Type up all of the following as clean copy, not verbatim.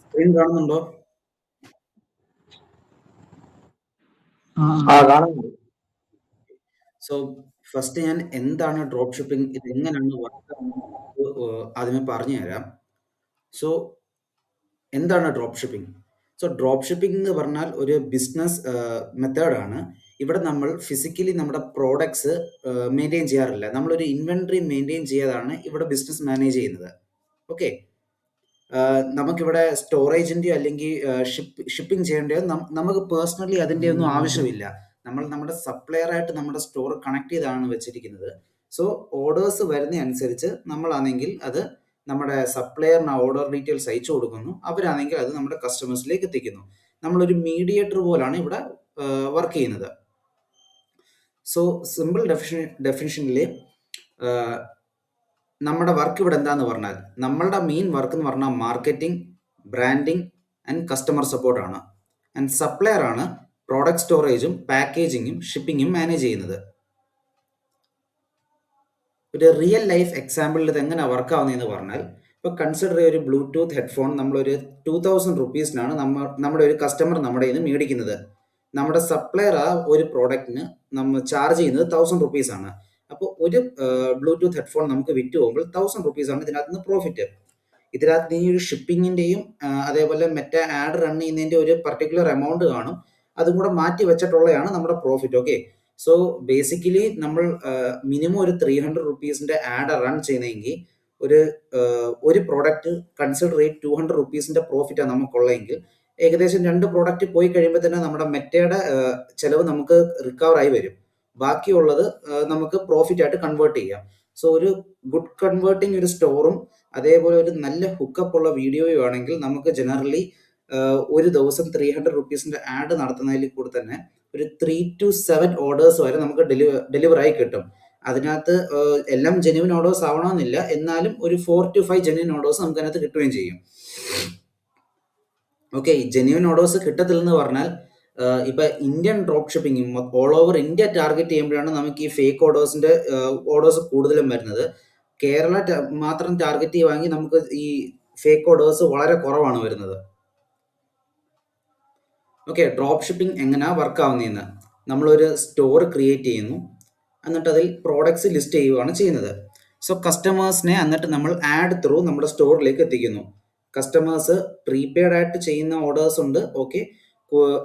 Screen കാണുന്നുണ്ടോ? കാണുന്നുണ്ട്. So first ഞാൻ എന്താണ് ഡ്രോപ്പ് ഷിപ്പിംഗ്, ഇത് എങ്ങനെയാണ് വർക്ക് ആവുന്നത് ആദ്യമേ പറഞ്ഞു തരാം. സോ എന്താണ് drop shipping? So drop shipping എന്ന് പറഞ്ഞാൽ ഒരു ബിസിനസ് മെത്തേഡാണ്. ഇവിടെ നമ്മൾ ഫിസിക്കലി നമ്മുടെ പ്രോഡക്ട്സ് മെയിൻറ്റെയിൻ ചെയ്യാറില്ല. നമ്മളൊരു ഇൻവെൻട്രി മെയിൻറ്റെയിൻ ചെയ്യാതാണ് ഇവിടെ ബിസിനസ് മാനേജ് ചെയ്യുന്നത്. ഓക്കെ, നമുക്കിവിടെ സ്റ്റോറേജിൻ്റെയോ അല്ലെങ്കിൽ ഷിപ്പിംഗ് ചെയ്യേണ്ടയോ നമുക്ക് പേഴ്സണലി അതിൻ്റെ ഒന്നും ആവശ്യമില്ല. നമ്മൾ നമ്മുടെ സപ്ലയറായിട്ട് നമ്മുടെ സ്റ്റോർ കണക്ട് ചെയ്താണ് വെച്ചിരിക്കുന്നത്. സോ ഓർഡേഴ്സ് വരുന്ന അനുസരിച്ച് നമ്മളാണെങ്കിൽ അത് നമ്മുടെ സപ്ലയറിന് ഓർഡർ ഡീറ്റെയിൽസ് അയച്ചു കൊടുക്കുന്നു. അവരാണെങ്കിൽ അത് നമ്മുടെ കസ്റ്റമേഴ്സിലേക്ക് എത്തിക്കുന്നു. നമ്മളൊരു മീഡിയേറ്റർ പോലാണ് ഇവിടെ വർക്ക് ചെയ്യുന്നത്. സോ സിമ്പിൾ ഡെഫിനിഷനിൽ നമ്മുടെ വർക്ക് ഇവിടെ എന്താന്ന് പറഞ്ഞാൽ, നമ്മളുടെ മെയിൻ വർക്ക് എന്ന് പറഞ്ഞാൽ മാർക്കറ്റിംഗ്, ബ്രാൻഡിങ് ആൻഡ് കസ്റ്റമർ സപ്പോർട്ടാണ്. ആൻഡ് സപ്ലയർ ആണ് പ്രോഡക്റ്റ് സ്റ്റോറേജും പാക്കേജിങ്ങും ഷിപ്പിങ്ങും മാനേജ് ചെയ്യുന്നത്. ഒരു റിയൽ ലൈഫ് എക്സാമ്പിളിൽ ഇത് എങ്ങനെ വർക്ക് ആവുന്നതെന്ന് പറഞ്ഞാൽ, ഇപ്പോൾ കൺസിഡർ ഒരു ബ്ലൂടൂത്ത് ഹെഡ്ഫോൺ നമ്മളൊരു 2000 റുപ്പീസിനാണ് നമ്മുടെ ഒരു കസ്റ്റമർ നമ്മുടെ കയ്യിൽ നിന്ന് മേടിക്കുന്നത്. നമ്മുടെ സപ്ലയർ ആ ഒരു പ്രോഡക്റ്റിന് നമ്മൾ ചാർജ് ചെയ്യുന്നത് 1000 റുപ്പീസാണ്. അപ്പോൾ ഒരു ബ്ലൂടൂത്ത് ഹെഡ്ഫോൺ നമുക്ക് വിറ്റ് പോകുമ്പോൾ 1000 റുപ്പീസാണ് ഇതിനകത്ത് നിന്ന് പ്രോഫിറ്റ്. ഇതിനകത്ത് ഈ ഒരു ഷിപ്പിങ്ങിൻ്റെയും അതേപോലെ മറ്റേ ആഡ് റൺ ചെയ്യുന്നതിൻ്റെ ഒരു പർട്ടിക്കുലർ എമൗണ്ട് കാണും. അതും കൂടെ മാറ്റി വെച്ചിട്ടുള്ളതാണ് നമ്മുടെ പ്രോഫിറ്റ്. ഓക്കെ, സോ ബേസിക്കലി നമ്മൾ മിനിമം ഒരു 300 റുപ്പീസിൻ്റെ ആഡ് റൺ ചെയ്യുന്നതെങ്കിൽ ഒരു പ്രോഡക്റ്റ് കൺസിഡർ ചെയ്ത് 200 റുപ്പീസിൻ്റെ പ്രോഫിറ്റാണ് നമുക്കുള്ളതെങ്കിൽ, ഏകദേശം 2 പ്രോഡക്റ്റ് പോയി കഴിയുമ്പോൾ തന്നെ നമ്മുടെ മെറ്റയുടെ ചിലവ് നമുക്ക് റിക്കവർ ആയി വരും. ബാക്കിയുള്ളത് നമുക്ക് പ്രോഫിറ്റ് ആയിട്ട് കൺവേർട്ട് ചെയ്യാം. സോ ഒരു ഗുഡ് കൺവേർട്ടിങ് ഒരു സ്റ്റോറും അതേപോലെ ഒരു നല്ല ഹുക്കപ്പ് ഉള്ള വീഡിയോയും ആണെങ്കിൽ നമുക്ക് ജനറലി ഒരു ദിവസം 300 റുപ്പീസിൻ്റെ ആഡ് നടത്തുന്നതിൽ കൂടെ തന്നെ ഒരു 3 to 7 ഓർഡേഴ്സ് വരെ നമുക്ക് ഡെലിവർ ആയി കിട്ടും. അതിനകത്ത് എല്ലാം ജെന്യുവൻ ഓർഡേഴ്സ് ആവണമെന്നില്ല, എന്നാലും ഒരു 4 to 5 ജെന്യുവൻ ഓർഡേഴ്സ് നമുക്ക് അതിനകത്ത് കിട്ടുകയും ചെയ്യും. ഓക്കെ, ജെന്യുവൻ ഓർഡേഴ്സ് കിട്ടത്തില്ലെന്ന് പറഞ്ഞാൽ ഇപ്പം Indian drop shipping all over India target ചെയ്യുമ്പോഴാണ് നമുക്ക് ഈ ഫേക്ക് ഓർഡേഴ്സ് കൂടുതലും വരുന്നത്. കേരള മാത്രം ടാർഗറ്റ് ചെയ്യുവാണെങ്കിൽ നമുക്ക് ഈ ഫേക്ക് ഓർഡേഴ്സ് വളരെ കുറവാണ് വരുന്നത്. ഓക്കെ, ഡ്രോപ്പ് ഷിപ്പിംഗ് എങ്ങനെയാണ് വർക്ക് ആവുന്നതെന്ന്, നമ്മളൊരു സ്റ്റോർ ക്രിയേറ്റ് ചെയ്യുന്നു, എന്നിട്ട് അതിൽ പ്രോഡക്ട്സ് ലിസ്റ്റ് ചെയ്യുകയാണ് ചെയ്യുന്നത്. സോ കസ്റ്റമേഴ്സിനെ എന്നിട്ട് നമ്മൾ ആഡ് ത്രൂ നമ്മുടെ സ്റ്റോറിലേക്ക് എത്തിക്കുന്നു. കസ്റ്റമേഴ്സ് പ്രീപെയ്ഡ് ആയിട്ട് ചെയ്യുന്ന ഓർഡേഴ്സ് ഉണ്ട്. ഓക്കെ,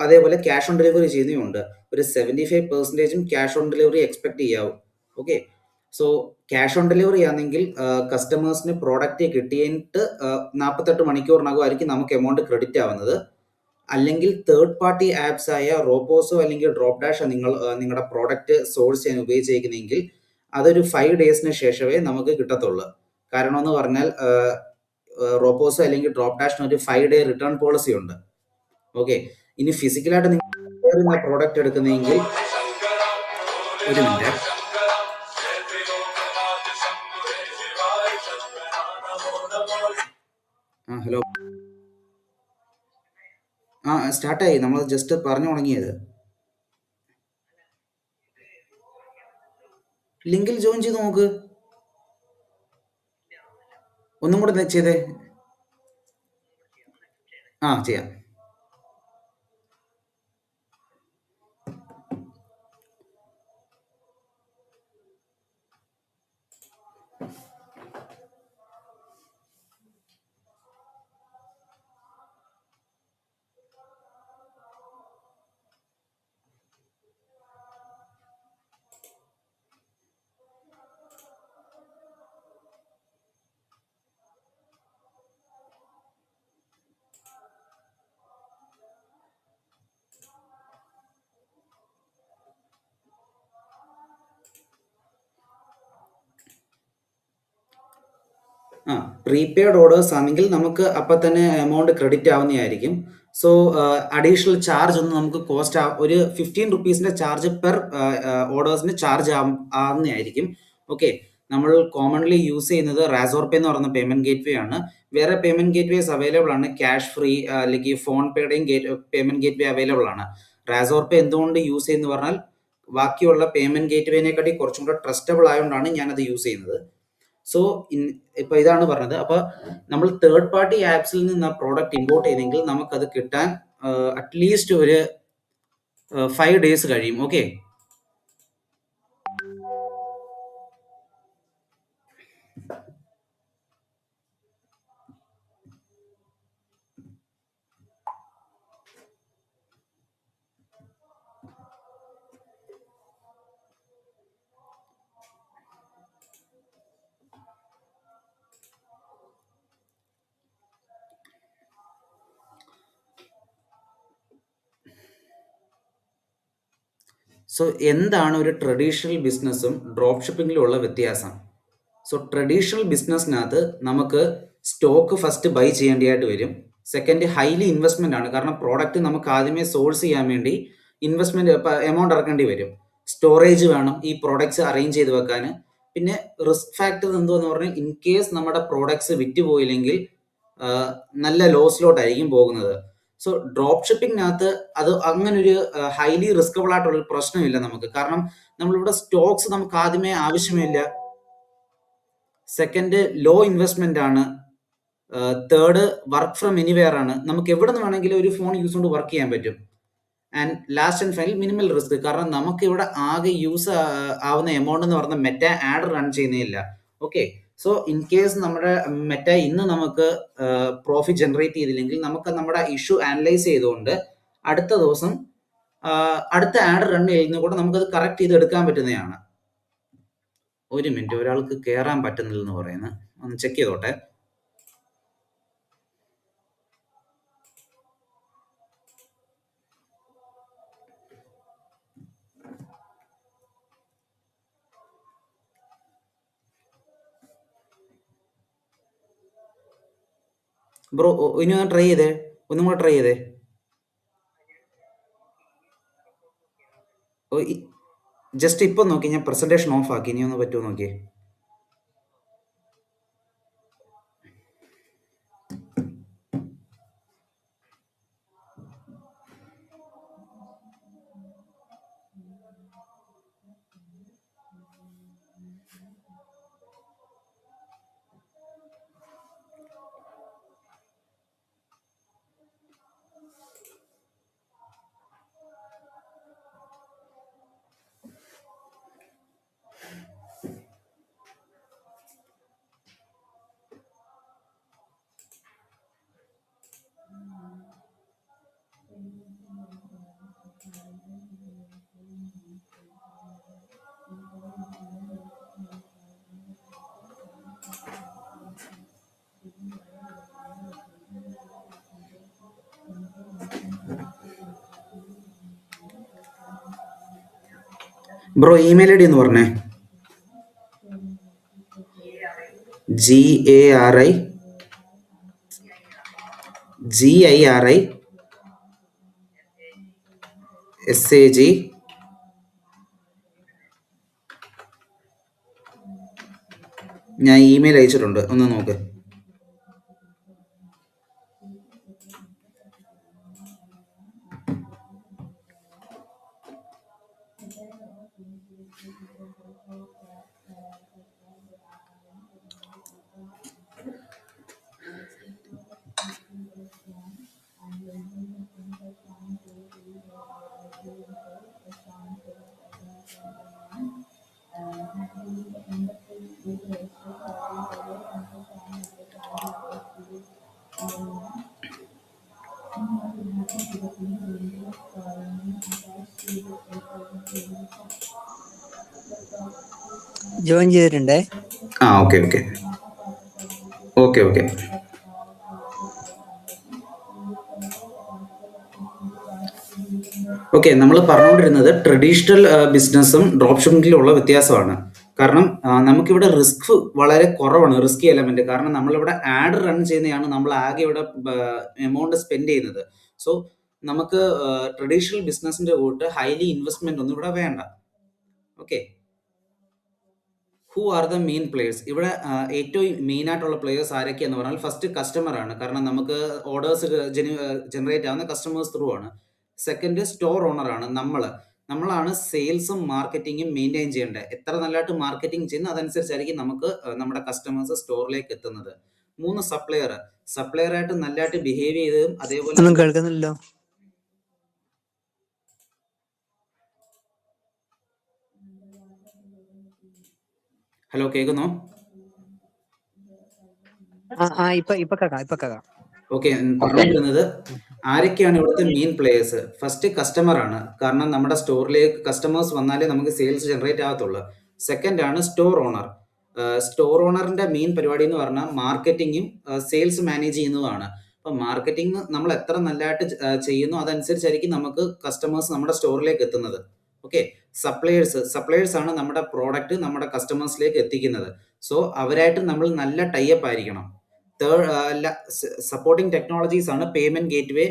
അതേപോലെ ക്യാഷ് ഓൺ ഡെലിവറി ചെയ്യുന്നതുമുണ്ട്. ഒരു 75% ക്യാഷ് ഓൺ ഡെലിവറി എക്സ്പെക്ട് ചെയ്യാവും. Okay, so cash on delivery ആണെങ്കിൽ കസ്റ്റമേഴ്സിന് പ്രോഡക്റ്റ് കിട്ടിയിട്ട് 48 മണിക്കൂറിനകം ആയിരിക്കും നമുക്ക് എമൗണ്ട് ക്രെഡിറ്റ് ആവുന്നത്. അല്ലെങ്കിൽ തേർഡ് പാർട്ടി ആപ്സ് ആയ റോബോസോ അല്ലെങ്കിൽ ഡ്രോപ്പ് ഡാഷോ നിങ്ങളുടെ പ്രോഡക്റ്റ് സോഴ്സ് ചെയ്യാൻ ഉപയോഗിച്ചിരിക്കുന്നെങ്കിൽ അതൊരു 5 ഡേയ്സിന് ശേഷമേ നമുക്ക് കിട്ടത്തുള്ളൂ. കാരണം എന്ന് പറഞ്ഞാൽ റോബോസോ അല്ലെങ്കിൽ ഡ്രോപ്പ് ഡാഷിന് ഒരു 5 ഡേ റിട്ടേൺ പോളിസി ഉണ്ട്. ഓക്കെ, ഇനി ഫിസിക്കലായിട്ട് നിങ്ങൾ പ്രോഡക്റ്റ് എടുക്കുന്നതെങ്കിൽ, ഒരു മിനിറ്റ്, ഹലോ, സ്റ്റാർട്ടായി, നമ്മൾ ജസ്റ്റ് പറഞ്ഞു തുടങ്ങിയത്. ലിങ്കിൽ ജോയിൻ ചെയ്ത് നോക്ക്, ഒന്നും കൂടെ ചെയ്തേ. ചെയ്യാം. പ്രീപെയ്ഡ് ഓർഡേഴ്സ് ആണെങ്കിൽ നമുക്ക് അപ്പം തന്നെ എമൗണ്ട് ക്രെഡിറ്റ് ആവുന്നതായിരിക്കും. സോ അഡീഷണൽ ചാർജ് ഒന്നും നമുക്ക് കോസ്റ്റ് ഒരു 15 റുപ്പീസിൻ്റെ ചാർജ് പെർ ഓർഡേഴ്സിന് ചാർജ് ആവുന്നതായിരിക്കും. ഓക്കെ, നമ്മൾ കോമൺലി യൂസ് ചെയ്യുന്നത് റാസോർപേ എന്ന് പറയുന്ന പേയ്മെൻറ്റ് ഗേറ്റ് വേ ആണ്. വേറെ പേയ്മെൻറ്റ് ഗേറ്റ് വേസ് അവൈലബിൾ ആണ്, ക്യാഷ് ഫ്രീ അല്ലെങ്കിൽ ഫോൺ പേയുടെയും പേയ്മെൻറ്റ് ഗേറ്റ് വേ അവൈലബിൾ ആണ്. റാസോർപേ എന്തുകൊണ്ട് യൂസ് ചെയ്യുന്നത് പറഞ്ഞാൽ ബാക്കിയുള്ള പേയ്മെൻറ്റ് ഗേറ്റ് വേനെക്കാട്ടി കുറച്ചും കൂടെ ട്രസ്റ്റബിൾ ആയതുകൊണ്ടാണ് ഞാനത് യൂസ് ചെയ്യുന്നത്. സോ ഇപ്പൊ ഇതാണ് പറഞ്ഞത്. അപ്പൊ നമ്മൾ തേർഡ് പാർട്ടി ആപ്സിൽ നിന്ന് ആ പ്രോഡക്റ്റ് ഇമ്പോർട്ട് ചെയ്തെങ്കിൽ നമുക്കത് കിട്ടാൻ അറ്റ്ലീസ്റ്റ് ഒരു 5 ഡേയ്സ് കഴിയും. ഓക്കെ. സോ എന്താണ് ഒരു ട്രഡീഷണൽ ബിസിനസ്സും ഡ്രോപ്പ് ഷിപ്പിങ്ങിലും ഉള്ള വ്യത്യാസം? സോ ട്രഡീഷണൽ ബിസിനസ്സിനകത്ത് നമുക്ക് സ്റ്റോക്ക് ഫസ്റ്റ് ബൈ ചെയ്യേണ്ടതായിട്ട് വരും. സെക്കൻഡ്, ഹൈലി ഇൻവെസ്റ്റ്മെന്റ് ആണ്. കാരണം പ്രോഡക്റ്റ് നമുക്ക് ആദ്യമേ സോഴ്സ് ചെയ്യാൻ വേണ്ടി ഇൻവെസ്റ്റ്മെന്റ് എമൗണ്ട് ഇറക്കേണ്ടി വരും. സ്റ്റോറേജ് വേണം ഈ പ്രോഡക്ട്സ് അറേഞ്ച് ചെയ്ത് വെക്കാൻ. പിന്നെ റിസ്ക് ഫാക്ടർ എന്തുവെന്ന് പറഞ്ഞാൽ ഇൻ കേസ് നമ്മുടെ പ്രോഡക്ട്സ് വിറ്റ് പോയില്ലെങ്കിൽ നല്ല ലോസിലോട്ടായിരിക്കും പോകുന്നത്. സോ ഡ്രോപ്പ് ഷിപ്പിങ്ങിനകത്ത് അത് അങ്ങനെ ഒരു ഹൈലി റിസ്കബിൾ ആയിട്ടുള്ള ഒരു പ്രശ്നമില്ല നമുക്ക്. കാരണം നമ്മളിവിടെ സ്റ്റോക്സ് നമുക്ക് ആദ്യമേ ആവശ്യമില്ല. സെക്കൻഡ്, ലോ ഇൻവെസ്റ്റ്മെന്റ് ആണ്. തേർഡ്, വർക്ക് ഫ്രം എനിവെയർ ആണ്. നമുക്ക് എവിടെ നിന്ന് വേണമെങ്കിലും ഒരു ഫോൺ യൂസ് കൊണ്ട് വർക്ക് ചെയ്യാൻ പറ്റും. And last and final, minimal risk. കാരണം നമുക്ക് ഇവിടെ ആകെ യൂസ് ആവുന്ന എമൗണ്ട് എന്ന് പറഞ്ഞാൽ മെറ്റ ആഡ് റൺ ചെയ്യുന്നില്ല. ഓക്കെ. സോ ഇൻ കേസ് നമ്മുടെ മെറ്റ ഇന്ന് നമുക്ക് പ്രോഫിറ്റ് ജനറേറ്റ് ചെയ്തില്ലെങ്കിൽ നമുക്ക് നമ്മുടെ ഇഷ്യൂ അനലൈസ് ചെയ്തുകൊണ്ട് അടുത്ത ദിവസം അടുത്ത ആഡ് റൺ ചെയ്യുന്ന കൂടെ നമുക്കത് കറക്റ്റ് ചെയ്ത് എടുക്കാൻ പറ്റുന്നതാണ്. ഒരു മിനിറ്റ്, ഒരാൾക്ക് കയറാൻ പറ്റുന്നില്ലെന്ന് പറയുന്നത്, ഒന്ന് ചെക്ക് ചെയ്തോട്ടെ. ബ്രോ ഇനി ഒന്ന് ട്രൈ ചെയ്തേ, ഒന്നും കൂടെ ട്രൈ ചെയ്തേ. ജസ്റ്റ് ഇപ്പം നോക്കി, ഞാൻ പ്രസന്റേഷൻ ഓഫ് ആക്കി, ഇനി ഒന്ന് പറ്റുമോ നോക്കിയേ. ബ്രോ ഇമെയിൽ ഐ ഡി ഒന്ന് പറഞ്ഞേ. GIRISAG. ഞാൻ ഇമെയിൽ അയച്ചിട്ടുണ്ട്, ഒന്ന് നോക്ക്. ജോയിൻ ചെയ്തിട്ടുണ്ടേ. Okay okay okay okay. Okay, നമ്മൾ പറഞ്ഞുകൊണ്ടിരുന്നത് ട്രഡീഷണൽ ബിസിനസ്സും ഡ്രോപ്പ് ഷിപ്പിംഗിലും ഉള്ള വ്യത്യാസമാണ്. കാരണം നമുക്കിവിടെ റിസ്ക് വളരെ കുറവാണ്, റിസ്കി എലമെന്റ്. കാരണം നമ്മളിവിടെ ആഡ് റൺ ചെയ്യുന്നതാണ് നമ്മൾ ആകെ ഇവിടെ എമൗണ്ട് സ്പെൻഡ് ചെയ്യുന്നത്. സോ നമുക്ക് ട്രഡീഷണൽ ബിസിനസിന്റെ കൂട്ട് ഹൈലി ഇൻവെസ്റ്റ്മെന്റ് ഒന്നും ഇവിടെ വേണ്ട. Okay. Who are the main players? ഇവിടെ ഏറ്റവും മെയിൻ ആയിട്ടുള്ള പ്ലേയേഴ്സ് ആരൊക്കെയെന്ന് പറഞ്ഞാൽ ഫസ്റ്റ് കസ്റ്റമർ ആണ്. കാരണം നമുക്ക് ഓർഡേഴ്സ് ജനറേറ്റ് ആവുന്ന കസ്റ്റമേഴ്സ് ത്രൂ ആണ്. സെക്കൻഡ്, സ്റ്റോർ ഓണർ ആണ് നമ്മൾ. നമ്മളാണ് സെയിൽസും മാർക്കറ്റിങ്ങും മെയിൻറ്റെയിൻ ചെയ്യേണ്ടത്. എത്ര നല്ലതായിട്ട് മാർക്കറ്റിംഗ് ചെയ്യുന്നു അതനുസരിച്ചായിരിക്കും നമുക്ക് നമ്മുടെ കസ്റ്റമേഴ്സ് സ്റ്റോറിലേക്ക് എത്തുന്നത്. 3 സപ്ലയറായിട്ട് നല്ലതായിട്ട് ബിഹേവ് ചെയ്തതും അതേപോലെ ഒന്നും ഒരു കേൾക്കുന്നില്ലല്ലോ. ഹലോ കേൾക്കുന്നോ? ഇപ്പൊ കേക്കാം. ഓക്കെ, പറഞ്ഞു വരുന്നത് ആരൊക്കെയാണ് ഇവിടുത്തെ മെയിൻ പ്ലേയേഴ്സ്? ഫസ്റ്റ് കസ്റ്റമർ ആണ്, കാരണം നമ്മുടെ സ്റ്റോറിലേക്ക് കസ്റ്റമേഴ്സ് വന്നാലേ നമുക്ക് സെയിൽസ് ജനറേറ്റ് ആകത്തുള്ളൂ. സെക്കൻഡ് ആണ് സ്റ്റോർ ഓണർ. സ്റ്റോർ ഓണറിന്റെ മെയിൻ പരിപാടി എന്ന് പറഞ്ഞാൽ മാർക്കറ്റിങ്ങും സെയിൽസ് മാനേജ് ചെയ്യുന്നതുമാണ്. അപ്പം മാർക്കറ്റിംഗ് നമ്മൾ എത്ര നല്ലതായിട്ട് ചെയ്യുന്നു അതനുസരിച്ചായിരിക്കും നമുക്ക് കസ്റ്റമേഴ്സ് നമ്മുടെ സ്റ്റോറിലേക്ക് എത്തുന്നത്. ഓക്കെ, സപ്ലയേഴ്സ് ആണ് നമ്മുടെ പ്രോഡക്റ്റ് നമ്മുടെ കസ്റ്റമേഴ്സിലേക്ക് എത്തിക്കുന്നത്. സോ അവരായിട്ട് നമ്മൾ നല്ല ടൈപ്പ് ആയിരിക്കണം. തേർഡ് സപ്പോർട്ടിംഗ് ടെക്നോളജീസ് ആണ് payment gateway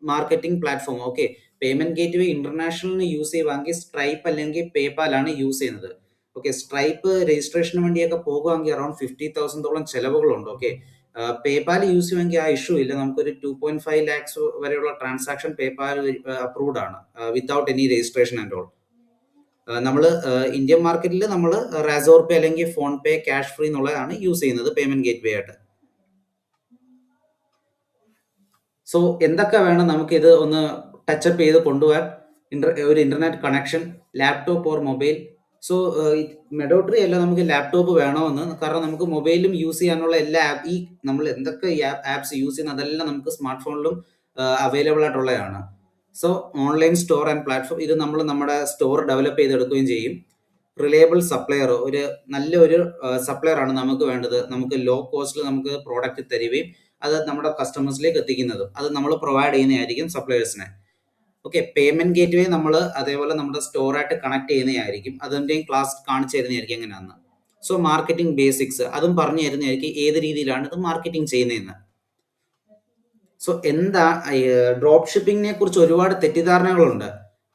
marketing platform. Okay, payment gateway ഇന്റർനാഷണലിന് യൂസ് ചെയ്യുവാണെങ്കിൽ സ്ട്രൈപ്പ് അല്ലെങ്കിൽ പേപാൽ ആണ് യൂസ് ചെയ്യുന്നത്. ഓക്കെ, സ്ട്രൈപ്പ് രജിസ്ട്രേഷന് വേണ്ടിയൊക്കെ പോകുവാണെങ്കിൽ അറൌണ്ട് 50,000 ചെലവുകളുണ്ട്. ഓക്കെ, പേപാൽ യൂസ് ചെയ്യുമെങ്കിൽ ആ ഇഷ്യൂ ഇല്ല. നമുക്കൊരു 2.5 lakhs വരെയുള്ള ട്രാൻസാക്ഷൻ പേപാൽ അപ്രൂവ്ഡ് ആണ് without any registration and all. നമ്മൾ ഇന്ത്യൻ മാർക്കറ്റിൽ നമ്മൾ റാസോർ പേ അല്ലെങ്കിൽ ഫോൺ പേ ക്യാഷ് ഫ്രീ എന്നുള്ളതാണ് യൂസ് ചെയ്യുന്നത് പേയ്മെന്റ് ഗേറ്റ്വേ ആയിട്ട്. സോ എന്തൊക്കെ വേണം നമുക്കിത് ഒന്ന് ടച്ചപ്പ് ചെയ്ത് കൊണ്ടുപോകാൻ? ഒരു internet connection, laptop or mobile. So mandatory അല്ല, നമുക്ക് ലാപ്ടോപ്പ് വേണമെന്ന്, കാരണം നമുക്ക് മൊബൈലും യൂസ് ചെയ്യാനുള്ള എല്ലാ ഈ നമ്മൾ എന്തൊക്കെ ഈ ആപ്സ് യൂസ് ചെയ്യുന്ന അതെല്ലാം നമുക്ക് സ്മാർട്ട് ഫോണിലും അവൈലബിൾ ആയിട്ടുള്ളതാണ്. So online store and platform, ഇത് നമ്മൾ നമ്മുടെ സ്റ്റോർ ഡെവലപ്പ് ചെയ്തെടുക്കുകയും ചെയ്യും. റിലയബിൾ സപ്ലയർ, ഒരു നല്ലൊരു സപ്ലയർ ആണ് നമുക്ക് വേണ്ടത്. നമുക്ക് ലോ കോസ്റ്റിൽ നമുക്ക് പ്രോഡക്റ്റ് തരികയും അത് നമ്മുടെ കസ്റ്റമേഴ്സിലേക്ക് എത്തിക്കുന്നതും അത് നമ്മൾ പ്രൊവൈഡ് ചെയ്യുന്നതായിരിക്കും സപ്ലയേഴ്സിനെ. ഓക്കെ, പേയ്മെന്റ് ഗേറ്റ്വേ നമ്മൾ അതേപോലെ നമ്മുടെ സ്റ്റോറായിട്ട് കണക്ട് ചെയ്യുന്നതായിരിക്കും. അതിൻ്റെയും ക്ലാസ് കാണിച്ചു തരുന്നതായിരിക്കും എങ്ങനെയാണെന്ന്. സോ മാർക്കറ്റിംഗ് ബേസിക്സ് അതും പറഞ്ഞു തരുന്നതായിരിക്കും, ഏത് രീതിയിലാണ് ഇത് മാർക്കറ്റിംഗ് ചെയ്യുന്നതെന്ന്. സോ എന്താ ഡ്രോപ്പ് ഷിപ്പിങ്ങിനെ കുറിച്ച് ഒരുപാട് തെറ്റിദ്ധാരണകളുണ്ട്.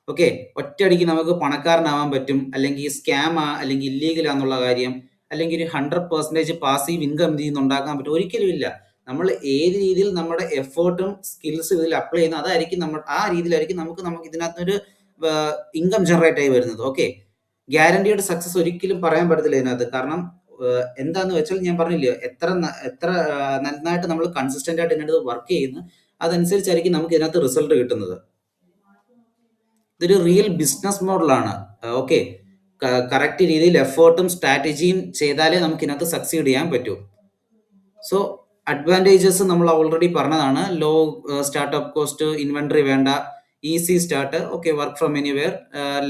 ഓക്കെ, ഒറ്റയടിക്ക് നമുക്ക് പണക്കാരനാവാൻ പറ്റും, അല്ലെങ്കിൽ സ്കാം അല്ലെങ്കിൽ ഇല്ലീഗൽ ആണെന്നുള്ള കാര്യം, അല്ലെങ്കിൽ ഒരു 100% പാസീവ് ഇൻകം ഇതിൽ നിന്ന് ഉണ്ടാക്കാൻ പറ്റും, ഒരിക്കലും ഇല്ല. നമ്മൾ ഏത് രീതിയിൽ നമ്മുടെ എഫേർട്ടും സ്കിൽസും ഇതിൽ അപ്ലൈ ചെയ്യുന്നു അതായിരിക്കും ആ രീതിയിലായിരിക്കും നമുക്ക് ഇതിനകത്തൊരു ഇൻകം ജനറേറ്റ് ആയി വരുന്നത്. ഓക്കെ, ഗ്യാരണ്ടീഡ് സക്സസ് ഒരിക്കലും പറയാൻ പറ്റത്തില്ല ഇതിനകത്ത്. കാരണം എന്താന്ന് വെച്ചാൽ ഞാൻ പറഞ്ഞില്ലേ, എത്ര നന്നായിട്ട് നമ്മൾ കൺസിസ്റ്റന്റ് ആയിട്ട് ഇതിനകത്ത് വർക്ക് ചെയ്യുന്നു അതനുസരിച്ചായിരിക്കും നമുക്ക് ഇതിനകത്ത് റിസൾട്ട് കിട്ടുന്നത്. ഇതൊരു റിയൽ ബിസിനസ് മോഡലാണ്. ഓക്കെ, കറക്റ്റ് രീതിയിൽ എഫേർട്ടും സ്ട്രാറ്റജിയും ചെയ്താലേ നമുക്ക് ഇതിനകത്ത് സക്സീഡ് ചെയ്യാൻ പറ്റൂ. സോ അഡ്വാൻറ്റേജസ് നമ്മൾ ഓൾറെഡി പറഞ്ഞതാണ്. ലോ സ്റ്റാർട്ടപ്പ് കോസ്റ്റ്, ഇൻവെന്ററി വേണ്ട, easy start, okay, work from anywhere,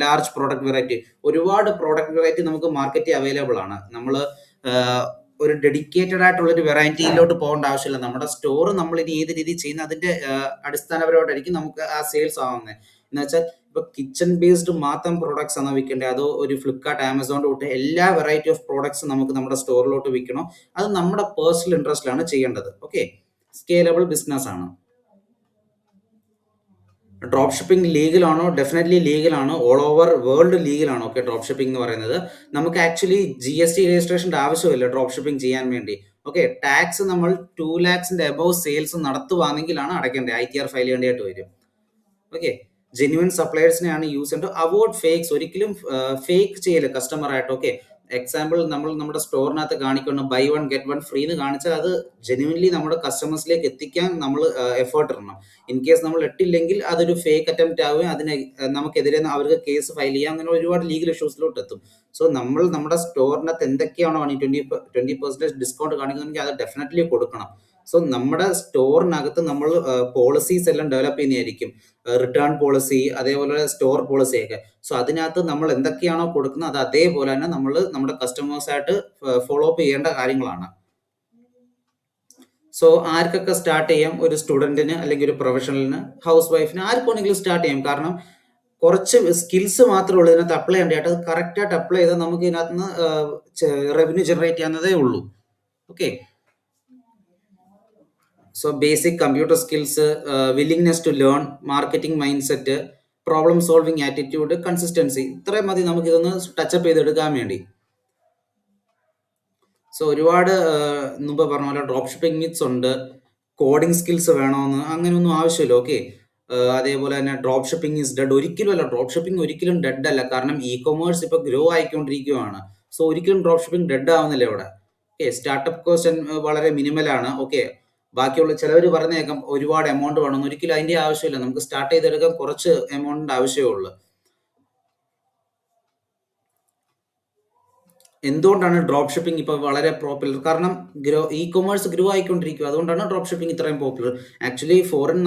large product variety. ഒരുപാട് പ്രോഡക്റ്റ് വെറൈറ്റി നമുക്ക് മാർക്കറ്റിൽ അവൈലബിൾ ആണ്. നമ്മൾ ഒരു ഡെഡിക്കേറ്റഡ് ആയിട്ടുള്ള ഒരു വെറൈറ്റിയിലോട്ട് പോകേണ്ട ആവശ്യമില്ല. നമ്മുടെ സ്റ്റോർ നമ്മൾ ഇനി ഏത് രീതിയിൽ ചെയ്യുന്ന അതിന്റെ അടിസ്ഥാനപരമായിട്ടായിരിക്കും നമുക്ക് ആ സെയിൽസ് ആവുന്നത്. എന്ന് വെച്ചാൽ ഇപ്പൊ കിച്ചൺ ബേസ്ഡ് മാത്രം പ്രോഡക്ട്സ് ആണ് വിൽക്കേണ്ടത്, അതോ ഒരു ഫ്ലിപ്കാർട്ട്, ആമസോൺ തൊട്ട് എല്ലാ വെറൈറ്റി ഓഫ് പ്രോഡക്ട്സ് നമുക്ക് നമ്മുടെ സ്റ്റോറിലോട്ട് വിൽക്കണോ? അത് നമ്മുടെ പേഴ്സണൽ ഇൻട്രസ്റ്റിലാണ് ചെയ്യേണ്ടത്. ഓക്കെ, സ്കേലബിൾ ബിസിനസ് ആണ്. ഡ്രോപ്പ് ഷിപ്പിംഗ് ലീഗലാണോ? ഡെഫിനറ്റ്ലി ലീഗലാണ്. ഓൾ ഓവർ വേൾഡ് ലീഗലാണ്. ഓക്കെ, ഡ്രോപ്പ് ഷിപ്പിംഗ് എന്ന് പറയുന്നത് നമുക്ക് ആക്ച്വലി GST രജിസ്ട്രേഷൻ്റെ ആവശ്യമില്ല ഡ്രോപ്പ് ഷിപ്പിംഗ് ചെയ്യാൻ വേണ്ടി. ഓക്കെ, ടാക്സ് നമ്മൾ 2 lakhs എബവ് സെയിൽസ് നടത്തുവാണെങ്കിലാണ് അടയ്ക്കേണ്ടത്. ITR ഫയൽ ചെയ്യേണ്ടതായിട്ട് വരും. ഓക്കെ, ജെന്യുവൻ സപ്ലയേഴ്സിനെയാണ് യൂസ് ചെയ്യേണ്ടത്. അവോയ്ഡ് ഫേക്സ്, ഒരിക്കലും ഫേക്ക് ചെയ്യില്ല കസ്റ്റമറായിട്ട്. ഓക്കെ, എക്സാമ്പിൾ നമ്മൾ നമ്മുടെ സ്റ്റോറിനകത്ത് കാണിക്കുന്ന ബൈ 1 get 1 ഫ്രീ എന്ന് കാണിച്ചാൽ അത് ജെന്യുവൻലി നമ്മുടെ കസ്റ്റമേഴ്സിലേക്ക് എത്തിക്കാൻ നമ്മൾ എഫേർട്ട് ഇടണം. ഇൻ കേസ് നമ്മൾ ഇട്ടില്ലെങ്കിൽ അതൊരു ഫേക്ക് അറ്റംപ്റ്റ് ആവുകയും അതിനെ നമുക്കെതിരെ അവർക്ക് കേസ് ഫയൽ ചെയ്യാം, അങ്ങനെ ഒരുപാട് ലീഗൽ ഇഷ്യൂസിലോട്ട് എത്തും. സോ നമ്മൾ നമ്മുടെ സ്റ്റോറിനകത്ത് എന്തൊക്കെയാണോ 20% ഡിസ്കൗണ്ട് കാണിക്കുന്നെങ്കിൽ അത് ഡെഫിനറ്റ്ലി കൊടുക്കണം. സോ നമ്മുടെ സ്റ്റോറിനകത്ത് നമ്മൾ പോളിസീസ് എല്ലാം ഡെവലപ്പ് ചെയ്യുന്നതായിരിക്കും, റിട്ടേൺ പോളിസി, അതേപോലെ സ്റ്റോർ പോളിസി ഒക്കെ. സോ അതിനകത്ത് നമ്മൾ എന്തൊക്കെയാണോ കൊടുക്കുന്നത് അത് അതേപോലെ തന്നെ നമ്മൾ നമ്മുടെ കസ്റ്റമേഴ്സായിട്ട് ഫോളോ അപ്പ് ചെയ്യേണ്ട കാര്യങ്ങളാണ്. സോ ആർക്കൊക്കെ സ്റ്റാർട്ട് ചെയ്യാം? ഒരു സ്റ്റുഡൻറ്റിന്, അല്ലെങ്കിൽ ഒരു പ്രൊഫഷണലിന്, ഹൗസ് വൈഫിന്, ആർക്ക് വേണമെങ്കിലും സ്റ്റാർട്ട് ചെയ്യാം. കാരണം കുറച്ച് സ്കിൽസ് മാത്രമേ ഉള്ളൂ ഇതിനകത്ത് അപ്ലൈ ചെയ്യേണ്ടതായിട്ട്. അത് കറക്റ്റായിട്ട് അപ്ലൈ ചെയ്താൽ നമുക്ക് ഇതിനകത്ത് നിന്ന് റവന്യൂ ജനറേറ്റ് ചെയ്യാവുന്നതേ ഉള്ളൂ. Okay, so basic computer skills, willingness to learn, marketing mindset, problem solving attitude, consistency, ഇത്രയും മതി നമുക്ക് ഇതൊന്ന് ടച്ചപ്പ് ചെയ്തെടുക്കാൻ വേണ്ടി. സോ ഒരുപാട് മുമ്പ് പറഞ്ഞ പോലെ ഡ്രോപ്പ് ഷിപ്പിംഗ് മിത്സ് ഉണ്ട്. കോഡിംഗ് സ്കിൽസ് വേണമെന്ന് അങ്ങനെയൊന്നും ആവശ്യമില്ല. ഓക്കെ, അതേപോലെ തന്നെ ഡ്രോപ്പ് ഷിപ്പിംഗ് ഈസ് ഡെഡ്. ഒരിക്കലും അല്ല, ഡ്രോപ്പ് ഷിപ്പിംഗ് ഒരിക്കലും ഡെഡ് അല്ല. കാരണം ഇ കൊമേഴ്സ് ഇപ്പോൾ ഗ്രോ ആയിക്കൊണ്ടിരിക്കുകയാണ്. സോ ഒരിക്കലും ഡ്രോപ്പ് ഷിപ്പിംഗ് ഡെഡ് ആവുന്നില്ല ഇവിടെ. ഓക്കെ, സ്റ്റാർട്ടപ്പ് കോസ്റ്റ് വളരെ മിനിമലാണ്. ഓക്കെ, ബാക്കിയുള്ള ചിലവർ പറഞ്ഞേക്കാം ഒരുപാട് എമൗണ്ട് വേണമെന്ന്. ഒരിക്കലും അതിൻ്റെ ആവശ്യമില്ല. നമുക്ക് സ്റ്റാർട്ട് ചെയ്തെടുക്കാൻ കുറച്ച് എമൗണ്ടിൻ്റെ ആവശ്യമേ ഉള്ളൂ. എന്തുകൊണ്ടാണ് ഡ്രോപ്പ് ഷിപ്പിംഗ് ഇപ്പോൾ വളരെ പോപ്പുലർ? കാരണം ഇ കൊമേഴ്സ് ഗ്രോ ആയിക്കൊണ്ടിരിക്കുക, അതുകൊണ്ടാണ് ഡ്രോപ്പ് ഷിപ്പിംഗ് ഇത്രയും പോപ്പുലർ. ആക്ച്വലി ഫോറിൻ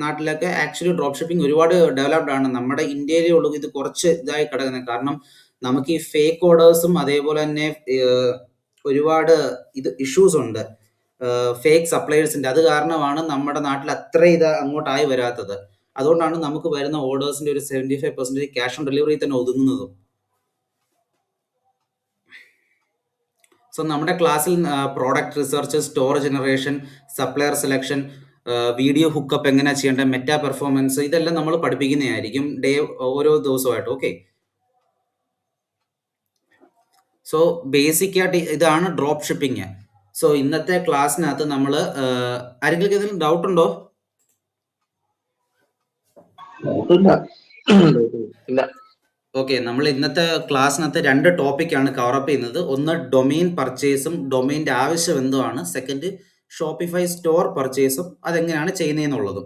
നാട്ടിലൊക്കെ ആക്ച്വലി ഡ്രോപ്പ് ഷിപ്പിംഗ് ഒരുപാട് ഡെവലപ്ഡ് ആണ്. നമ്മുടെ ഇന്ത്യയിലേ ഉള്ളൂ ഇത് കുറച്ച് ഇതായി കിടക്കുന്നത്. കാരണം നമുക്ക് ഈ ഫേക്ക് ഓർഡേഴ്സും അതേപോലെ തന്നെ ഒരുപാട് ഇഷ്യൂസ് ഉണ്ട്, ഫേക്ക് സപ്ലയേഴ്സിൻ്റെ. അത് കാരണമാണ് നമ്മുടെ നാട്ടിൽ അത്ര ഇത് അങ്ങോട്ടായി വരാത്തത്. അതുകൊണ്ടാണ് നമുക്ക് വരുന്ന ഓർഡേഴ്സിൻ്റെ ഒരു 75% ക്യാഷ് ഓൺ ഡെലിവറി തന്നെ ഒതുങ്ങുന്നതും. സോ നമ്മുടെ ക്ലാസ്സിൽ product research, store generation, supplier selection, video hookup എങ്ങനെ ചെയ്യേണ്ടത്, മെറ്റാ പെർഫോമൻസ്, ഇതെല്ലാം നമ്മൾ പഠിപ്പിക്കുന്നതായിരിക്കും ഓരോ ദിവസമായിട്ട്. ഓക്കെ, സോ ബേസിക് ആയിട്ട് ഇതാണ് ഡ്രോപ്പ് ഷിപ്പിംഗ്. സോ ഇന്നത്തെ ക്ലാസ്സിനകത്ത് നമ്മൾ ആരെങ്കിലും എന്തെങ്കിലും ഡൗട്ട് ഉണ്ടോ? ഇല്ല. ഓക്കെ, നമ്മൾ ഇന്നത്തെ ക്ലാസ്സിനകത്ത് 2 ടോപ്പിക്കാണ് കവറപ്പ് ചെയ്യുന്നത്. ഒന്ന് ഡൊമെയിൻ പർച്ചേസും ഡൊമെയിൻ്റെ ആവശ്യം എന്തുമാണ്. സെക്കൻഡ് ഷോപ്പിഫൈ സ്റ്റോർ പർച്ചേസും അതെങ്ങനെയാണ് ചെയ്യുന്നതെന്നുള്ളതും.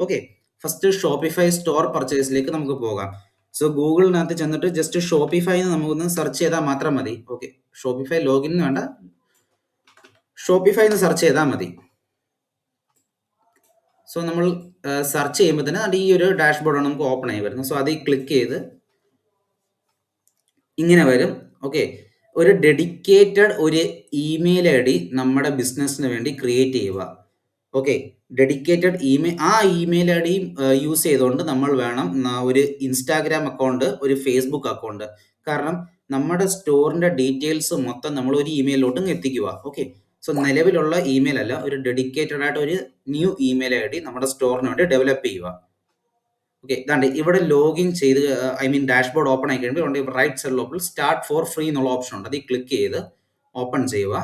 ഓക്കെ, ഫസ്റ്റ് ഷോപ്പിഫൈ സ്റ്റോർ പർച്ചേസിലേക്ക് നമുക്ക് പോകാം. സോ ഗൂഗിളിനകത്ത് ചെന്നിട്ട് ജസ്റ്റ് ഷോപ്പിഫൈ എന്ന് നമുക്കൊന്ന് സെർച്ച് ചെയ്താൽ മാത്രം മതി. ഓക്കെ, ഷോപ്പിഫൈ ലോഗിൻ വേണ്ട, ഷോപ്പിഫൈ എന്ന് സെർച്ച് ചെയ്താൽ മതി. സോ നമ്മൾ സെർച്ച് ചെയ്യുമ്പോൾ തന്നെ അത് ഈ ഒരു ഡാഷ്ബോർഡാണ് നമുക്ക് ഓപ്പൺ ആയി വരുന്നത്. സോ അതിൽ ക്ലിക്ക് ചെയ്ത് ഇങ്ങനെ വരും. ഓക്കെ, ഒരു ഡെഡിക്കേറ്റഡ് ഒരു ഇമെയിൽ ഐ ഡി നമ്മുടെ ബിസിനസ്സിന് വേണ്ടി ക്രിയേറ്റ് ചെയ്യുക. ഓക്കെ, ഡെഡിക്കേറ്റഡ് ഇമെയിൽ, ആ ഇമെയിൽ ഐ ഡി യൂസ് ചെയ്തുകൊണ്ട് നമ്മൾ വേണം ഒരു ഇൻസ്റ്റാഗ്രാം അക്കൗണ്ട്, ഒരു ഫേസ്ബുക്ക് അക്കൗണ്ട്. കാരണം നമ്മുടെ സ്റ്റോറിൻ്റെ ഡീറ്റെയിൽസ് മൊത്തം നമ്മൾ ഒരു ഇമെയിലോട്ടും എത്തിക്കുക. ഓക്കെ, സോ നിലവിലുള്ള ഇമെയിൽ അല്ല, ഒരു ഡെഡിക്കേറ്റഡ് ആയിട്ട് ഒരു ന്യൂ ഇമെയിൽ ഐ ഡി നമ്മുടെ സ്റ്റോറിന് വേണ്ടി ഡെവലപ്പ് ചെയ്യുക. ഓക്കെ, ഇതാണ്ട് ഇവിടെ ലോഗിൻ ചെയ്ത് ഡാഷ്ബോർഡ് ഓപ്പൺ ആയി കഴിയുമ്പോൾ റൈറ്റ് സൈഡിൽ ഓപ്പൺ സ്റ്റാർട്ട് ഫോർ ഫ്രീ എന്നുള്ള ഓപ്ഷൻ ഉണ്ട്. അതിൽ ക്ലിക്ക് ചെയ്ത് ഓപ്പൺ ചെയ്യുക.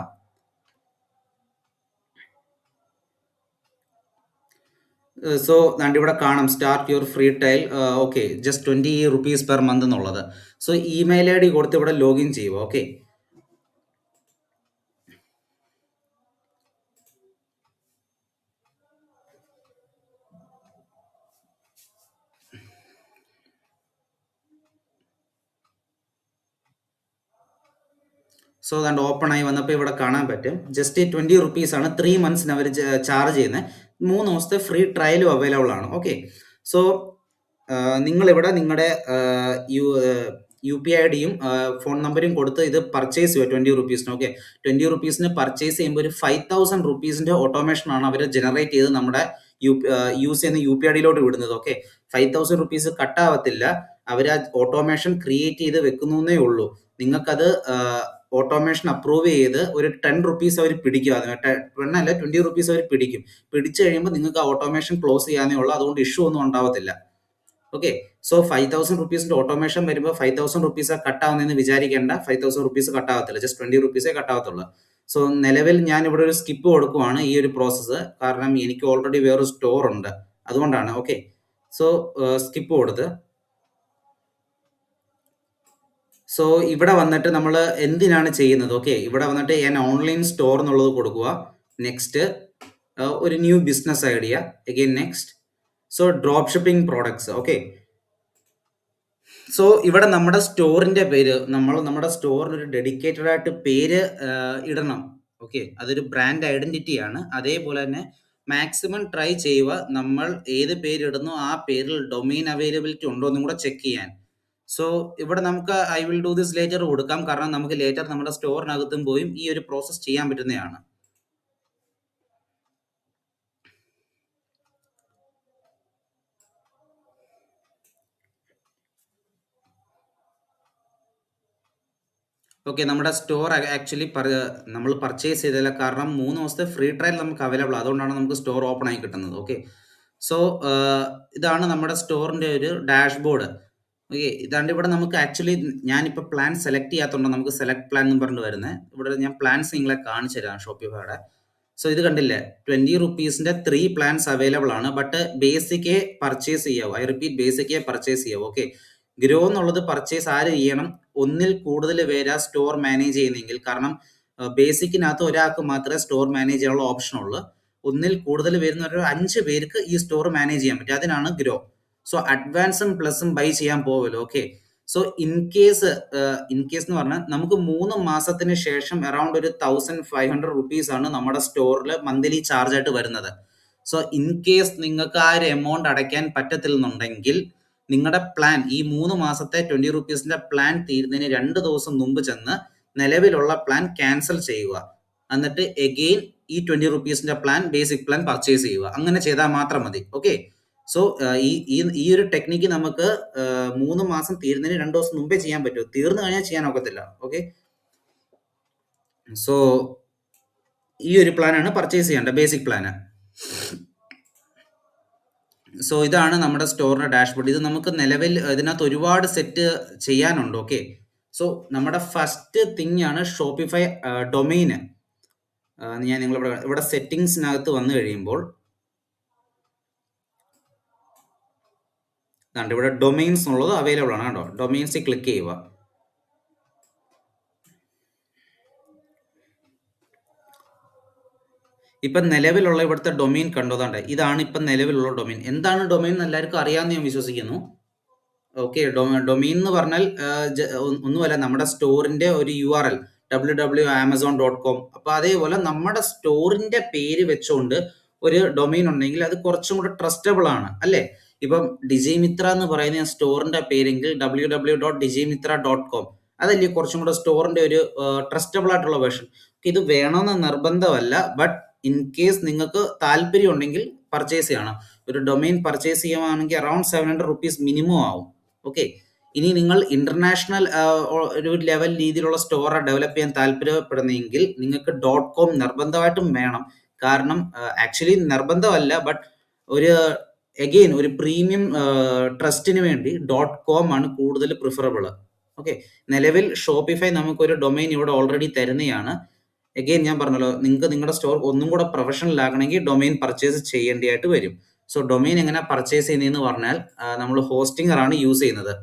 സോ ദാണ്ട് ഇവിടെ കാണാം start your free trial. Okay, just 20 rupees per month എന്നുള്ളത്. സോ ഇമെയിൽ ഐ ഡി കൊടുത്ത് ഇവിടെ ലോഗിൻ ചെയ്യുക. ഓക്കെ, സോ അതുകൊണ്ട് ഓപ്പൺ ആയി വന്നപ്പോൾ ഇവിടെ കാണാൻ പറ്റും ജസ്റ്റ് 20 rupees ആണ് 3 monthsന് അവർ ചാർജ് ചെയ്യുന്നത്. 3 ദിവസത്തെ ഫ്രീ ട്രയലും അവൈലബിൾ ആണ്. ഓക്കെ, സോ നിങ്ങളിവിടെ നിങ്ങളുടെ UPI ഐഡിയും ഫോൺ നമ്പരും കൊടുത്ത് ഇത് പർച്ചേസ് ചെയ്യുക 20 rupeesന്. ഓക്കെ, 20 rupeesന് പർച്ചേസ് ചെയ്യുമ്പോൾ ഒരു 5000 rupeesൻ്റെ ഓട്ടോമേഷനാണ് അവർ ജനറേറ്റ് ചെയ്ത് നമ്മുടെ യൂസ് ചെയ്യുന്ന UPI ഐഡിയിലോട്ട് വിടുന്നത്. ഓക്കെ, 5000 rupees കട്ടാവത്തില്ല, അവർ ആ ഓട്ടോമേഷൻ ക്രിയേറ്റ് ചെയ്ത് വെക്കുന്നേ ഉള്ളൂ. നിങ്ങൾക്കത് ഓട്ടോമേഷൻ അപ്രൂവ് ചെയ്ത് ഒരു 10 rupees അവർ പിടിക്കും. അതിന് 10 അല്ല 20 rupees അവർ പിടിക്കും. പിടിച്ചു കഴിയുമ്പോൾ നിങ്ങൾക്ക് ആ ഓട്ടോമേഷൻ ക്ലോസ് ചെയ്യാനേ ഉള്ളൂ. അതുകൊണ്ട് ഇഷ്യൂ ഒന്നും ഉണ്ടാവത്തില്ല. ഓക്കെ, സോ 5000 rupeesൻ്റെ ഓട്ടോമേഷൻ വരുമ്പോൾ 5000 rupees കട്ടാവുന്നതെന്ന് വിചാരിക്കേണ്ട. 5000 rupees കട്ടാവത്തില്ല, ജസ്റ്റ് 20 rupees കട്ടാവത്തുള്ളൂ. സോ നിലവിൽ ഞാൻ ഇവിടെ ഒരു സ്കിപ്പ് കൊടുക്കുവാണ് ഈ ഒരു പ്രോസസ്സ്. കാരണം എനിക്ക് ഓൾറെഡി വേറൊരു സ്റ്റോർ ഉണ്ട്, അതുകൊണ്ടാണ്. ഓക്കെ, സോ സ്കിപ്പ് കൊടുത്ത് സോ ഇവിടെ വന്നിട്ട് നമ്മൾ എന്തിനാണ് ചെയ്യുന്നത്? ഓക്കെ, ഇവിടെ വന്നിട്ട് ഞാൻ ഓൺലൈൻ സ്റ്റോർ എന്നുള്ളത് കൊടുക്കുക. നെക്സ്റ്റ് ഒരു new business idea, again next. So drop shipping products. Okay, so ഇവിടെ നമ്മുടെ സ്റ്റോറിൻ്റെ പേര്, നമ്മുടെ സ്റ്റോറിന് ഒരു ഡെഡിക്കേറ്റഡ് ആയിട്ട് പേര് ഇടണം. ഓക്കെ, അതൊരു ബ്രാൻഡ് ഐഡൻറ്റിറ്റിയാണ്. അതേപോലെ തന്നെ മാക്സിമം ട്രൈ ചെയ്യുക നമ്മൾ ഏത് പേരിടുന്നു ആ പേരിൽ ഡൊമെയിൻ അവൈലബിലിറ്റി ഉണ്ടോ എന്നും കൂടെ ചെക്ക് ചെയ്യാൻ. സോ ഇവിടെ നമുക്ക് I will do this later കൊടുക്കാം. കാരണം നമുക്ക് ലേറ്റർ നമ്മുടെ സ്റ്റോറിനകത്തും പോയും ഈ ഒരു പ്രോസസ്സ് ചെയ്യാൻ പറ്റുന്നതാണ്. ഓക്കെ, നമ്മുടെ സ്റ്റോർ ആക്ച്വലി നമ്മൾ പർച്ചേസ് ചെയ്തില്ല. കാരണം 3 ദിവസത്തെ ഫ്രീ ട്രയൽ നമുക്ക് അവൈലബിൾ, അതുകൊണ്ടാണ് നമുക്ക് സ്റ്റോർ ഓപ്പൺ ആയി കിട്ടുന്നത്. ഓക്കെ, സോ ഇതാണ് നമ്മുടെ സ്റ്റോറിൻ്റെ ഒരു ഡാഷ്ബോർഡ്. ഓക്കെ, ഇതാണ്ട് ഇവിടെ നമുക്ക് ആക്ച്വലി ഞാനിപ്പോൾ പ്ലാൻ സെലക്ട് ചെയ്യാത്തതുകൊണ്ട് നമുക്ക് സെലക്ട് പ്ലാൻ എന്ന് പറഞ്ഞിട്ട് വരുന്നത്. ഇവിടെ ഞാൻ പ്ലാൻസ് നിങ്ങളെ കാണിച്ചു തരാം ഷോപ്പിഫൈയുടെ. സോ ഇത് കണ്ടില്ലേ, 20 റുപ്പീസിന്റെ 3 പ്ലാൻസ് അവൈലബിൾ ആണ്. ബട്ട് ബേസിക്കേ പർച്ചേസ് ചെയ്യാവൂ. ഐ റിപ്പീറ്റ്, ബേസിക്കേ പർച്ചേസ് ചെയ്യാവൂ. ഓക്കെ, ഗ്രോ എന്നുള്ളത് പർച്ചേസ് ആര് ചെയ്യണം? ഒന്നിൽ കൂടുതൽ പേര് സ്റ്റോർ മാനേജ് ചെയ്യുന്നെങ്കിൽ. കാരണം ബേസിക്കിനകത്ത് ഒരാൾക്ക് മാത്രമേ സ്റ്റോർ മാനേജ് ചെയ്യാനുള്ള ഓപ്ഷൻ ഉള്ളൂ. ഒന്നിൽ കൂടുതൽ വരുന്ന ഒരു 5 പേർക്ക് ഈ സ്റ്റോർ മാനേജ് ചെയ്യാൻ പറ്റും. അതിനാണ് ഗ്രോ. സോ അഡ്വാൻസും പ്ലസും ബൈ ചെയ്യാൻ പോവല്ലോ. ഓക്കെ, സോ ഇൻ കേസ് എന്ന് പറഞ്ഞാൽ നമുക്ക് 3 മാസത്തിന് ശേഷം അറൌണ്ട് ഒരു 1500 റുപ്പീസ് ആണ് നമ്മുടെ സ്റ്റോറിൽ മന്ത്ലി ചാർജ് ആയിട്ട് വരുന്നത്. സോ ഇൻ കേസ് നിങ്ങൾക്ക് ആ ഒരു എമൗണ്ട് അടയ്ക്കാൻ പറ്റത്തില്ലെന്നുണ്ടെങ്കിൽ നിങ്ങളുടെ പ്ലാൻ, ഈ 3 മാസത്തെ 20 റുപ്പീസിന്റെ പ്ലാൻ തീരുന്നതിന് 2 ദിവസം മുമ്പ് ചെന്ന് നിലവിലുള്ള പ്ലാൻ ക്യാൻസൽ ചെയ്യുക. എന്നിട്ട് എഗെയിൻ ഈ 20 റുപ്പീസിന്റെ പ്ലാൻ, ബേസിക് പ്ലാൻ പർച്ചേസ് ചെയ്യുക. അങ്ങനെ ചെയ്താൽ മാത്രം മതി. ഓക്കെ, സോ ഈ ഒരു ടെക്നിക്ക് നമുക്ക് 3 മാസം തീരുന്നതിന് 2 ദിവസം മുമ്പേ ചെയ്യാൻ പറ്റും. തീർന്നു കഴിഞ്ഞാൽ ചെയ്യാൻ ഒക്കത്തില്ല. ഓക്കെ, സോ ഈ ഒരു പ്ലാനാണ് പർച്ചേസ് ചെയ്യേണ്ടത്, ബേസിക് പ്ലാന്. സോ ഇതാണ് നമ്മുടെ സ്റ്റോറിന്റെ ഡാഷ്ബോർഡ്. ഇത് നമുക്ക് നിലവിൽ ഇതിനകത്ത് ഒരുപാട് സെറ്റ് ചെയ്യാനുണ്ട്. ഓക്കെ, സോ നമ്മുടെ ഫസ്റ്റ് തിങ് ആണ് ഷോപ്പിഫൈ ഡൊമെയിന്. ഞാൻ ഇവിടെ സെറ്റിങ്സിനകത്ത് വന്നു കഴിയുമ്പോൾ ഇവിടെ ഡൊമെയിൻസ് എന്നുള്ളത് അവൈലബിൾ ആണ് കേട്ടോ. ഡൊമെയിൻസിൽ ക്ലിക്ക് ചെയ്യുക. ഇപ്പം നിലവിലുള്ള ഇവിടുത്തെ ഡൊമെയിൻ കണ്ടോതാണ്ട്, ഇതാണ് ഇപ്പം നിലവിലുള്ള ഡൊമെയിൻ. എന്താണ് ഡൊമെയിൻ എന്ന് എല്ലാവർക്കും അറിയാമെന്ന് ഞാൻ വിശ്വസിക്കുന്നു. ഓക്കെ, ഡൊമെയിൻ എന്ന് പറഞ്ഞാൽ ഒന്നുമല്ല, നമ്മുടെ സ്റ്റോറിന്റെ ഒരു URL www.amazon.com. അപ്പോൾ അതേപോലെ നമ്മുടെ സ്റ്റോറിന്റെ പേര് വെച്ചുകൊണ്ട് ഒരു ഡൊമെയിൻ ഉണ്ടെങ്കിൽ അത് കുറച്ചും കൂടെ ട്രസ്റ്റബിൾ ആണ്, അല്ലേ? ഇപ്പം ഡിജിമിത്ര എന്ന് പറയുന്ന സ്റ്റോറിന്റെ പേരെങ്കിൽ www.digimitra.com, അതല്ലേ കുറച്ചും കൂടെ സ്റ്റോറിന്റെ ഒരു ട്രസ്റ്റബിൾ ആയിട്ടുള്ള വേർഷൻ. ഇത് വേണമെന്ന് നിർബന്ധമല്ല, ബട്ട് ഇൻ കേസ് നിങ്ങൾക്ക് താല്പര്യം ഉണ്ടെങ്കിൽ പർച്ചേസ് ചെയ്യണം. ഒരു ഡൊമെയിൻ പർച്ചേസ് ചെയ്യുകയാണെങ്കിൽ അറൌണ്ട് 700 റുപ്പീസ് മിനിമം ആവും. ഓക്കെ, ഇനി നിങ്ങൾ ഇന്റർനാഷണൽ ഒരു ലെവൽ രീതിയിലുള്ള സ്റ്റോർ ഡെവലപ്പ് ചെയ്യാൻ താല്പര്യപ്പെടുന്നെങ്കിൽ നിങ്ങൾക്ക് .com നിർബന്ധമായിട്ടും വേണം. കാരണം ആക്ച്വലി നിർബന്ധമല്ല, ബട്ട് ഒരു പ്രീമിയം ട്രസ്റ്റിന് വേണ്ടി .com ആണ് കൂടുതൽ പ്രിഫറബിൾ. ഓക്കെ, നിലവിൽ ഷോപ്പിഫൈ നമുക്കൊരു ഡൊമെയിൻ ഇവിടെ ഓൾറെഡി തരുന്നതാണ്. അഗെയിൻ ഞാൻ പറഞ്ഞല്ലോ, നിങ്ങൾക്ക് നിങ്ങളുടെ സ്റ്റോർ ഒന്നും കൂടെ പ്രൊഫഷണൽ ആകണമെങ്കിൽ ഡൊമെയിൻ പർച്ചേസ് ചെയ്യേണ്ടതായിട്ട് വരും. സോ ഡൊമെയിൻ എങ്ങനെ പർച്ചേസ് ചെയ്യുന്നതെന്ന് പറഞ്ഞാൽ നമ്മൾ ഹോസ്റ്റിംഗർ ആണ് യൂസ് ചെയ്യുന്നത്.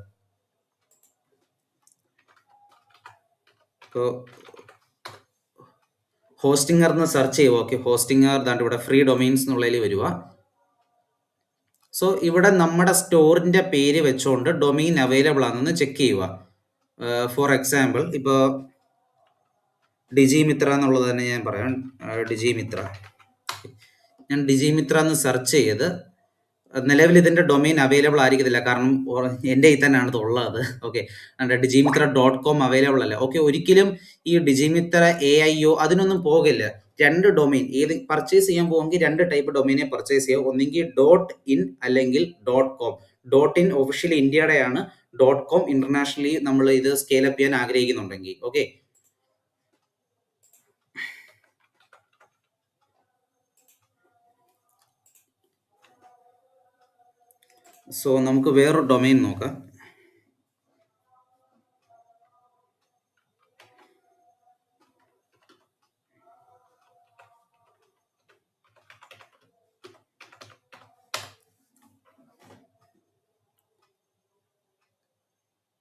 ഇപ്പോൾ ഹോസ്റ്റിംഗർ എന്ന് സെർച്ച് ചെയ്യുക. ഓക്കെ, ഹോസ്റ്റിംഗർ ദാണ്ട് ഇവിടെ ഫ്രീ ഡൊമെയിൻസ് എന്നുള്ളതിൽ വരിക. സോ ഇവിടെ നമ്മുടെ സ്റ്റോറിന്റെ പേര് വെച്ചുകൊണ്ട് ഡൊമെയിൻ അവൈലബിൾ ആണെന്ന് ചെക്ക് ചെയ്യുക. ഫോർ എക്സാമ്പിൾ, ഇപ്പോൾ ഡിജിമിത്ര എന്നുള്ളത് തന്നെ ഞാൻ പറയാം. ഡിജിമിത്ര എന്ന് സെർച്ച് ചെയ്ത്, നിലവിൽ ഇതിന്റെ ഡൊമെയിൻ അവൈലബിൾ ആയിരിക്കത്തില്ല, കാരണം എൻ്റെ ഈ തന്നെയാണ് ഇത് ഉള്ളത്. ഓക്കെ, digimitra.com അവൈലബിൾ അല്ല. ഓക്കെ, ഒരിക്കലും ഈ ഡിജിമിത്ര AIO അതിനൊന്നും പോകില്ല. 2 ഡൊമെയിൻ ഏത് പർച്ചേസ് ചെയ്യാൻ പോകുമെങ്കിൽ 2 ടൈപ്പ് ഡൊമെയിനെ പർച്ചേസ് ചെയ്യാം. ഒന്നെങ്കിൽ .in അല്ലെങ്കിൽ .com. .in ഒഫീഷ്യലി ഇന്ത്യയുടെയാണ്. .com ഇന്റർനാഷണലി നമ്മൾ ഇത് സ്കെയിലപ്പ് ചെയ്യാൻ ആഗ്രഹിക്കുന്നുണ്ടെങ്കിൽ. ഓക്കെ, സോ നമുക്ക് വേറൊരു ഡൊമെയിൻ നോക്കാം.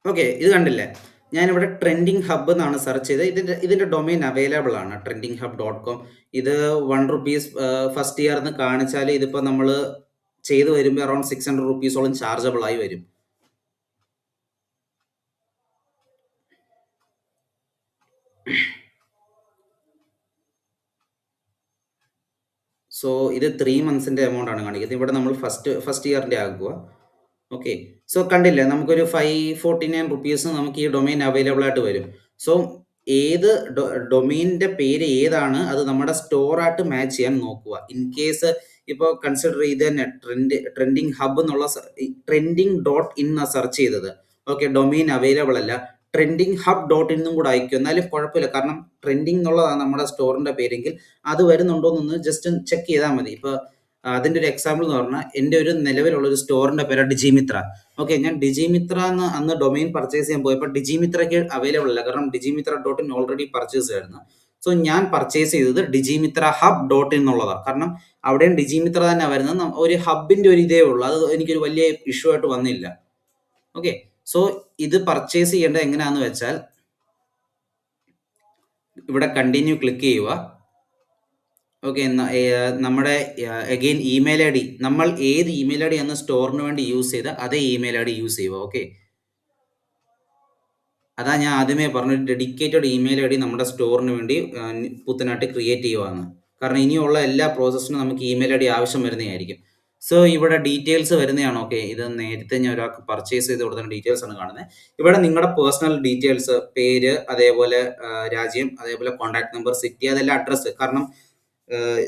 ഓക്കെ, ഇത് കണ്ടില്ലേ, ഞാനിവിടെ ട്രെൻഡിങ് ഹബ്ബ് എന്നാണ് സെർച്ച് ചെയ്തത്. ഇതിന്റെ ഡൊമെയിൻ അവൈലബിൾ ആണ്, trendinghub.com. ഇത് 1 റുപ്പീസ് ഫസ്റ്റ് ഇയർ എന്ന് കാണിച്ചാൽ ഇതിപ്പോൾ നമ്മൾ ചെയ്ത് വരുമ്പോൾ അറൌണ്ട് 600 റുപ്പീസോളം ചാർജബിൾ ആയി വരും. സോ ഇത് 3 മന്ത്സിന്റെ എമൗണ്ട് ആണ് കാണിക്കുന്നത്. ഇവിടെ നമ്മൾ ഫസ്റ്റ് ഇയറിന്റെ ആക്കുക. ഓക്കെ, സോ കണ്ടില്ലേ, നമുക്കൊരു 549 റുപ്പീസ് നമുക്ക് ഈ ഡൊമെയിൻ അവൈലബിൾ ആയിട്ട് വരും. സോ ഏത് ഡൊമെയിൻ്റെ പേര് ഏതാണ് അത് നമ്മുടെ സ്റ്റോറായിട്ട് മാച്ച് ചെയ്യാൻ നോക്കുക. ഇൻ കേസ് ഇപ്പോൾ കൺസിഡർ ചെയ്ത് തന്നെ ട്രെൻഡിങ് ഹബ് എന്നുള്ള trending.in സെർച്ച് ചെയ്തത്. ഓക്കെ, ഡൊമെയിൻ അവൈലബിൾ അല്ല. trendinghub.in കൂടെ അയക്കും, എന്നാലും കുഴപ്പമില്ല. കാരണം ട്രെൻഡിങ് എന്നുള്ളതാണ് നമ്മുടെ സ്റ്റോറിന്റെ പേരെങ്കിൽ അത് വരുന്നുണ്ടോ എന്നൊന്ന് ജസ്റ്റ് ചെക്ക് ചെയ്താൽ മതി. ഇപ്പോൾ അതിൻ്റെ ഒരു എക്സാമ്പിൾ എന്ന് പറഞ്ഞാൽ എൻ്റെ ഒരു നിലവിലുള്ള ഒരു സ്റ്റോറിന്റെ പേര് ഡിജിമിത്ര. ഓക്കെ, ഞാൻ ഡിജിമിത്ര എന്ന് അന്ന് ഡൊമെയിൻ പർച്ചേസ് ചെയ്യാൻ പോയപ്പോൾ ഡിജിമിത്രയ്ക്ക് അവൈലബിൾ അല്ല, കാരണം digimitra.in ഓൾറെഡി പർച്ചേസ് ആയിരുന്നു. സോ ഞാൻ പർച്ചേസ് ചെയ്തത് ഡിജിമിത്ര ഹബ് ഡോട്ട് ഇൻ എന്നുള്ളതാണ്. കാരണം അവിടെയും ഡിജിമിത്ര തന്നെ വരുന്നത് ഒരു ഹബിൻ്റെ ഒരു ഇതേ ഉള്ളൂ. അത് എനിക്കൊരു വലിയ ഇഷ്യൂ ആയിട്ട് വന്നില്ല. ഓക്കെ, സോ ഇത് പർച്ചേസ് ചെയ്യേണ്ടത് എങ്ങനെയാണെന്ന് വെച്ചാൽ ഇവിടെ കണ്ടിന്യൂ ക്ലിക്ക് ചെയ്യുക. ഓക്കെ, നമ്മുടെ അഗെയിൻ ഇമെയിൽ ഐ ഡി, നമ്മൾ ഏത് ഇമെയിൽ ഐ ഡി ആണ് സ്റ്റോറിന് വേണ്ടി യൂസ് ചെയ്ത അതേ ഇമെയിൽ ഐ ഡി യൂസ് ചെയ്യുക. ഓക്കെ, അതാ ഞാൻ ആദ്യമേ പറഞ്ഞ ഡെഡിക്കേറ്റഡ് ഇമെയിൽ ഐ ഡി നമ്മുടെ സ്റ്റോറിന് വേണ്ടി പുത്തനായിട്ട് ക്രിയേറ്റ് ചെയ്യുവാന്ന്. കാരണം ഇനിയുള്ള എല്ലാ പ്രോസസ്സിനും നമുക്ക് ഇമെയിൽ ഐ ഡി ആവശ്യം വരുന്നതായിരിക്കും. സോ ഇവിടെ ഡീറ്റെയിൽസ് വരുന്നതാണ്. ഓക്കെ, ഇത് നേരത്തെ ഞാൻ ഒരാൾക്ക് പർച്ചേസ് ചെയ്ത് കൊടുത്ത ഡീറ്റെയിൽസ് ആണ് കാണുന്നത്. ഇവിടെ നിങ്ങളുടെ പേഴ്സണൽ ഡീറ്റെയിൽസ്, പേര്, അതേപോലെ രാജ്യം, അതേപോലെ കോൺടാക്ട് നമ്പർ, സിറ്റി, അതെല്ലാം അഡ്രസ്സ്. കാരണം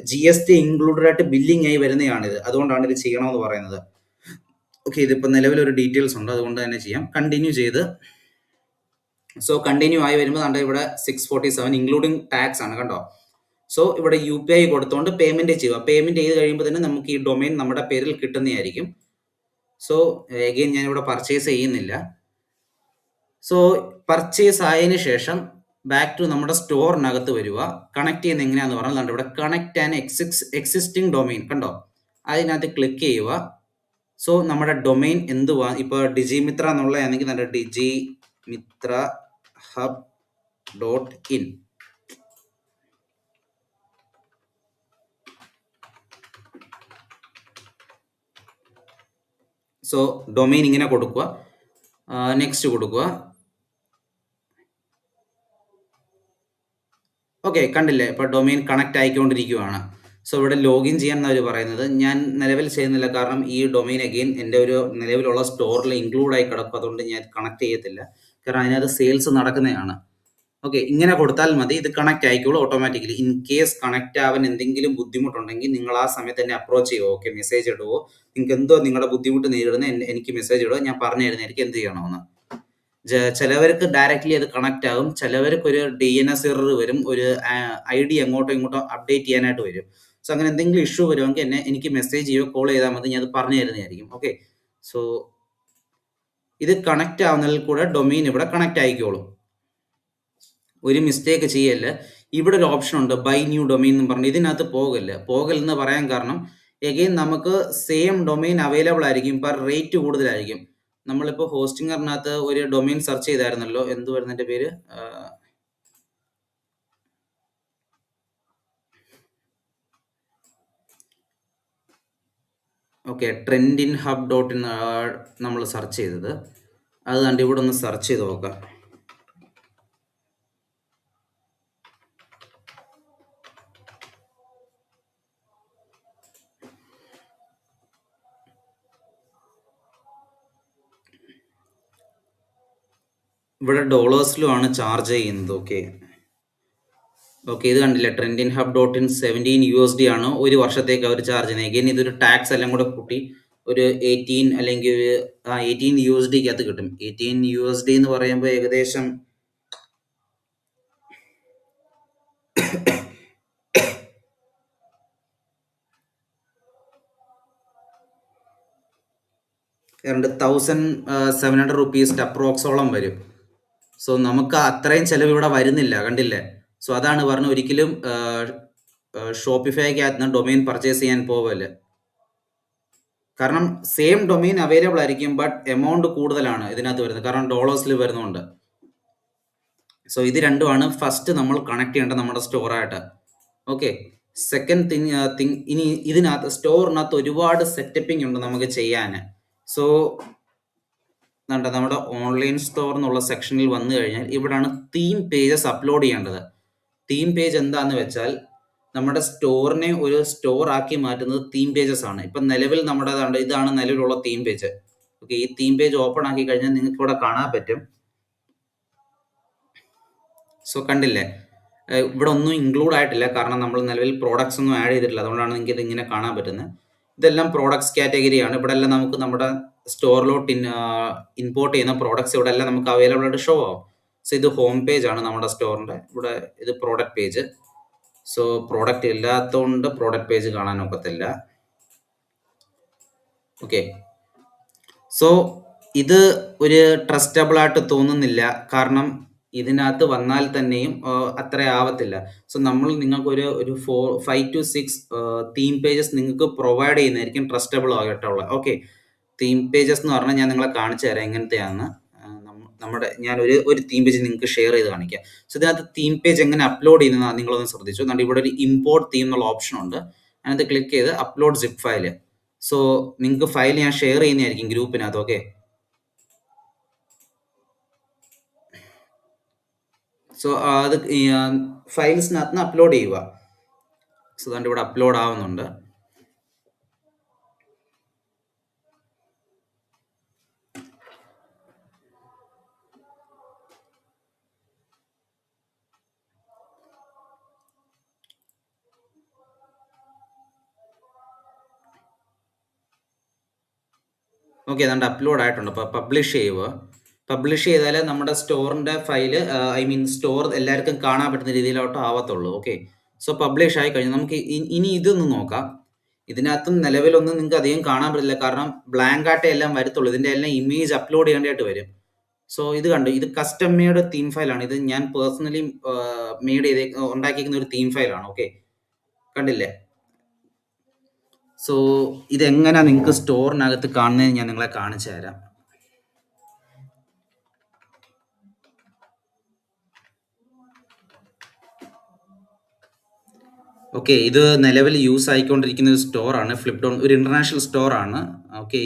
GST ഇൻക്ലൂഡഡ് ആയിട്ട് ബില്ലിംഗ് ആയി വരുന്നതാണിത്. അതുകൊണ്ടാണ് ഇത് ചെയ്യണമെന്ന് പറയുന്നത്. ഓക്കെ, ഇതിപ്പോൾ നിലവിലൊരു ഡീറ്റെയിൽസ് ഉണ്ട്, അതുകൊണ്ട് തന്നെ ചെയ്യാം. കണ്ടിന്യൂ ചെയ്ത് സോ കണ്ടിന്യൂ ആയി വരുമ്പോൾ നമ്മുടെ ഇവിടെ 647 ഇൻക്ലൂഡിങ് ടാക്സ് ആണ്, കണ്ടോ. സോ ഇവിടെ UPI കൊടുത്തുകൊണ്ട് പേയ്മെന്റ് ചെയ്യുക. പേയ്മെന്റ് ചെയ്ത് കഴിയുമ്പോൾ തന്നെ നമുക്ക് ഈ ഡൊമൈൻ നമ്മുടെ പേരിൽ കിട്ടുന്നതായിരിക്കും. സോ അഗെയിൻ ഞാൻ ഇവിടെ പർച്ചേസ് ചെയ്യുന്നില്ല. സോ പർച്ചേസ് ആയതിനു ശേഷം ബാക്ക് ടു നമ്മുടെ സ്റ്റോറിനകത്ത് വരിക. കണക്ട് ചെയ്യുന്ന എങ്ങനെയാന്ന് പറഞ്ഞാൽ ഇവിടെ കണക്ട് ആൻഡ് എക്സിസ്റ്റിംഗ് ഡൊമൈൻ, കണ്ടോ, അതിനകത്ത് ക്ലിക്ക് ചെയ്യുക. സോ നമ്മുടെ ഡൊമൈൻ എന്തുവാ, ഇപ്പോൾ ഡിജിമിത്ര എന്നുള്ളതാണെങ്കിൽ നമ്മുടെ Digimitra hub dot in. So domain ഇങ്ങനെ കൊടുക്കുക, നെക്സ്റ്റ് കൊടുക്കുക. ഓക്കെ, കണ്ടില്ലേ, ഇപ്പോൾ ഡൊമൈൻ കണക്ട് ആയിക്കൊണ്ടിരിക്കുകയാണ്. സോ ഇവിടെ ലോഗിൻ ചെയ്യാൻ അവർ പറയുന്നത്. ഞാൻ നിലവിൽ ചെയ്യുന്നില്ല, കാരണം ഈ ഡൊമൈൻ അഗെയിൻ എൻ്റെ ഒരു നിലവിലുള്ള സ്റ്റോറിൽ ഇൻക്ലൂഡ് ആയി കിടക്കും. അതുകൊണ്ട് ഞാൻ കണക്ട് ചെയ്യത്തില്ല, കാരണം അതിനകത്ത് സെയിൽസ് നടക്കുന്നതാണ്. ഓക്കെ, ഇങ്ങനെ കൊടുത്താൽ മതി, ഇത് കണക്ട് ആയിക്കോളൂ ഓട്ടോമാറ്റിക്കലി. ഇൻ കേസ് കണക്ട് ആവാൻ എന്തെങ്കിലും ബുദ്ധിമുട്ടുണ്ടെങ്കിൽ നിങ്ങൾ ആ സമയത്ത് എന്നെ അപ്രോച്ച് ചെയ്യുമോ. ഓക്കെ, മെസ്സേജ് ഇടുവോ, നിങ്ങൾക്ക് എന്തോ നിങ്ങളുടെ ബുദ്ധിമുട്ട് നേരിടുന്ന എനിക്ക് മെസ്സേജ് ഇടുക, ഞാൻ പറഞ്ഞു തരുന്നതായിരിക്കും എന്ത് ചെയ്യണമെന്ന്. ചിലവർക്ക് ഡയറക്റ്റ്ലി അത് കണക്ട് ആകും, ചിലവർക്ക് ഒരു DNS എറർ വരും, ഒരു ID അങ്ങോട്ടോ ഇങ്ങോട്ടോ അപ്ഡേറ്റ് ചെയ്യാനായിട്ട് വരും. സോ അങ്ങനെ എന്തെങ്കിലും ഇഷ്യൂ വരുമെങ്കിൽ എനിക്ക് മെസ്സേജ് ചെയ്യുകയോ കോൾ ചെയ്താൽ മതി, ഞാൻ അത് പറഞ്ഞു തരുന്നതായിരിക്കും. ഓക്കെ, സോ ഇത് കണക്ട് ആവുന്നതിൽ കൂടെ ഡൊമൈൻ ഇവിടെ കണക്ട് ആയിക്കോളും. ഒരു മിസ്റ്റേക്ക് ചെയ്യല്ല. ഇവിടെ ഒരു ഓപ്ഷൻ ഉണ്ട്, ബൈ ന്യൂ ഡൊമൈൻ എന്ന് പറഞ്ഞ്, ഇതിനകത്ത് പോകല്ലെന്ന് പറയാൻ കാരണം എഗെയിൻ നമുക്ക് സെയിം ഡൊമൈൻ അവൈലബിൾ ആയിരിക്കും, പെർ റേറ്റ് കൂടുതലായിരിക്കും. നമ്മളിപ്പോൾ ഹോസ്റ്റിംഗറിനകത്ത് ഒരു ഡൊമൈൻ സെർച്ച് ചെയ്തായിരുന്നല്ലോ, എന്ത് വരുന്നതിൻ്റെ പേര്, ഓക്കെ, ട്രെൻഡിൻ ഹബ് ഡോട്ട് ഇൻ നമ്മൾ സെർച്ച് ചെയ്തത്. അത് കണ്ട് ഇവിടെ ഒന്ന് സെർച്ച് ചെയ്ത് നോക്കാം. ഇവിടെ ഡോളേഴ്സിലുമാണ് ചാർജ് ചെയ്യുന്നത്. ഓക്കെ, ഇത് കണ്ടില്ല, ട്രെൻഡിൻ ഹബ് ഡോട്ട് ഇൻ 17 USD ആണ് ഒരു വർഷത്തേക്ക് അവർ ചാർജ് ചെയ്യുന്നത്. എഗെയിൻ ഇതൊരു ടാക്സ് എല്ലാം കൂടെ കൂട്ടി ഒരു 18 അല്ലെങ്കിൽ ഒരു 18 USD കിട്ടും. 18 USD എന്ന് പറയുമ്പോൾ ഏകദേശം അറൗണ്ട് 1700 റുപ്പീസ് അപ്രോക്സോളം വരും. സോ നമുക്ക് അത്രയും ചിലവ് ഇവിടെ വരുന്നില്ല, കണ്ടില്ലേ. സോ അതാണ് പറഞ്ഞത്, ഒരിക്കലും ഷോപ്പിഫൈക്കകത്ത് ഡൊമൈൻ പർച്ചേസ് ചെയ്യാൻ പോവല്ല. കാരണം സെയിം ഡൊമൈൻ അവൈലബിൾ ആയിരിക്കും, ബട്ട് എമൗണ്ട് കൂടുതലാണ് ഇതിനകത്ത് വരുന്നത്, കാരണം ഡോളേഴ്സിൽ വരുന്നുണ്ട്. സോ ഇത് രണ്ടുമാണ് ഫസ്റ്റ് നമ്മൾ കണക്ട് ചെയ്യേണ്ടത് നമ്മുടെ സ്റ്റോറായിട്ട്. ഓക്കെ, സെക്കൻഡ് തിങ് ഇനി ഇതിനകത്ത് സ്റ്റോറിനകത്ത് ഒരുപാട് സെറ്റപ്പിംഗ് ഉണ്ട് നമുക്ക് ചെയ്യാൻ. സോ നമ്മുടെ ഓൺലൈൻ സ്റ്റോർ എന്നുള്ള സെക്ഷനിൽ വന്നു കഴിഞ്ഞാൽ ഇവിടാണ് തീം പേജസ് അപ്ലോഡ് ചെയ്യേണ്ടത്. തീം പേജ് എന്താന്ന് വെച്ചാൽ നമ്മുടെ സ്റ്റോറിനെ ഒരു സ്റ്റോർ ആക്കി മാറ്റുന്നത് തീം പേജസ് ആണ്. ഇപ്പം നിലവിൽ ഇതാണ് നിലവിലുള്ള തീം പേജ്. ഓക്കെ, ഈ തീം പേജ് ഓപ്പൺ ആക്കി കഴിഞ്ഞാൽ നിങ്ങൾക്ക് ഇവിടെ കാണാൻ പറ്റും. സോ കണ്ടില്ലേ, ഇവിടെ ഒന്നും ഇൻക്ലൂഡ് ആയിട്ടില്ല, കാരണം നമ്മൾ നിലവിൽ പ്രോഡക്ട്സ് ഒന്നും ആഡ് ചെയ്തിട്ടില്ല. അതുകൊണ്ടാണ് നിങ്ങൾക്ക് ഇത് ഇങ്ങനെ കാണാൻ പറ്റുന്നത്. ഇതെല്ലാം പ്രോഡക്ട്സ് കാറ്റഗറിയാണ്. ഇവിടെ എല്ലാം നമുക്ക് നമ്മുടെ സ്റ്റോറിലോട്ട് ഇമ്പോർട്ട് ചെയ്യുന്ന പ്രോഡക്ട്സ് ഇവിടെ എല്ലാം നമുക്ക് അവൈലബിൾ ആയിട്ട് ഷോ ആവും. സോ ഇത് ഹോം പേജ് ആണ് നമ്മുടെ സ്റ്റോറിൻ്റെ. ഇവിടെ ഇത് പ്രോഡക്റ്റ് പേജ്. സോ പ്രോഡക്റ്റ് ഇല്ലാത്തതുകൊണ്ട് പ്രോഡക്റ്റ് പേജ് കാണാൻ ഒക്കത്തില്ല. ഓക്കെ, സോ ഇത് ഒരു ട്രസ്റ്റബിൾ ആയിട്ട് തോന്നുന്നില്ല, കാരണം ഇതിനകത്ത് വന്നാൽ തന്നെയും അത്ര ആവത്തില്ല. സോ നമ്മൾ നിങ്ങൾക്കൊരു 5 to 6 തീം പേജസ് നിങ്ങൾക്ക് പ്രൊവൈഡ് ചെയ്യുന്നതായിരിക്കും ട്രസ്റ്റബിൾ ആയിട്ടുള്ള. ഓക്കെ, തീം പേജസ് എന്ന് പറഞ്ഞാൽ ഞാൻ നിങ്ങളെ കാണിച്ചു തരാം എങ്ങനത്തെയാണെന്ന്. ഞാൻ ഒരു തീം പേജ് നിങ്ങൾക്ക് ഷെയർ ചെയ്ത് കാണിക്കാം. സോ ഇതിനകത്ത് തീം പേജ് എങ്ങനെ അപ്ലോഡ് ചെയ്യുന്നത് നിങ്ങളൊന്ന് ശ്രദ്ധിച്ചു. എന്നിട്ട് ഇവിടെ ഒരു ഇമ്പോർട്ട് തീം എന്നുള്ള ഓപ്ഷൻ ഉണ്ട്. അതിനകത്ത് ക്ലിക്ക് ചെയ്ത് അപ്ലോഡ് സിപ്പ് ഫയൽ. സോ നിങ്ങൾക്ക് ഫയൽ ഞാൻ ഷെയർ ചെയ്യുന്നതായിരിക്കും ഗ്രൂപ്പിനകത്ത്. ഓക്കെ, സോ അത് ഫയൽസിനകത്ത് നിന്ന് അപ്ലോഡ് ചെയ്യുക. സോ അതുകൊണ്ട് ഇവിടെ അപ്ലോഡ് ആവുന്നുണ്ട്. ഓക്കെ, അതുകൊണ്ട് അപ്ലോഡ് ആയിട്ടുണ്ട്. അപ്പോൾ പബ്ലിഷ് ചെയ്യുക. പബ്ലിഷ് ചെയ്താൽ നമ്മുടെ സ്റ്റോറിൻ്റെ ഫയല് സ്റ്റോർ എല്ലാവർക്കും കാണാൻ പറ്റുന്ന രീതിയിലോട്ട് ആവത്തുള്ളൂ. ഓക്കെ, സോ പബ്ലിഷ് ആയി കഴിഞ്ഞു. നമുക്ക് ഇനി ഇതൊന്ന് നോക്കാം. ഇതിനകത്തും നിലവിലൊന്നും നിങ്ങൾക്ക് അധികം കാണാൻ പറ്റില്ല, കാരണം ബ്ലാങ്ക് ആയിട്ടേ എല്ലാം വരത്തുള്ളൂ. ഇതിൻ്റെ എല്ലാം ഇമേജ് അപ്ലോഡ് ചെയ്യേണ്ടതായിട്ട് വരും. സോ ഇത് കണ്ടു, ഇത് കസ്റ്റം മെയ്ഡ് തീം ഫയലാണ്. ഇത് ഞാൻ പേഴ്സണലി ഉണ്ടാക്കിയിരിക്കുന്ന ഒരു തീം ഫയലാണ്. ഓക്കെ, കണ്ടില്ലേ? സോ ഇതെങ്ങനെയാണ് നിങ്ങൾക്ക് സ്റ്റോറിനകത്ത് കാണുന്നതെന്ന് ഞാൻ നിങ്ങളെ കാണിച്ചു തരാം. ഓക്കെ, ഇത് നിലവിൽ യൂസ് ആയിക്കൊണ്ടിരിക്കുന്ന ഒരു സ്റ്റോറാണ്. ഫ്ലിപ്ഡോൺ ഒരു ഇന്റർനാഷണൽ സ്റ്റോറാണ്. ഓക്കെ,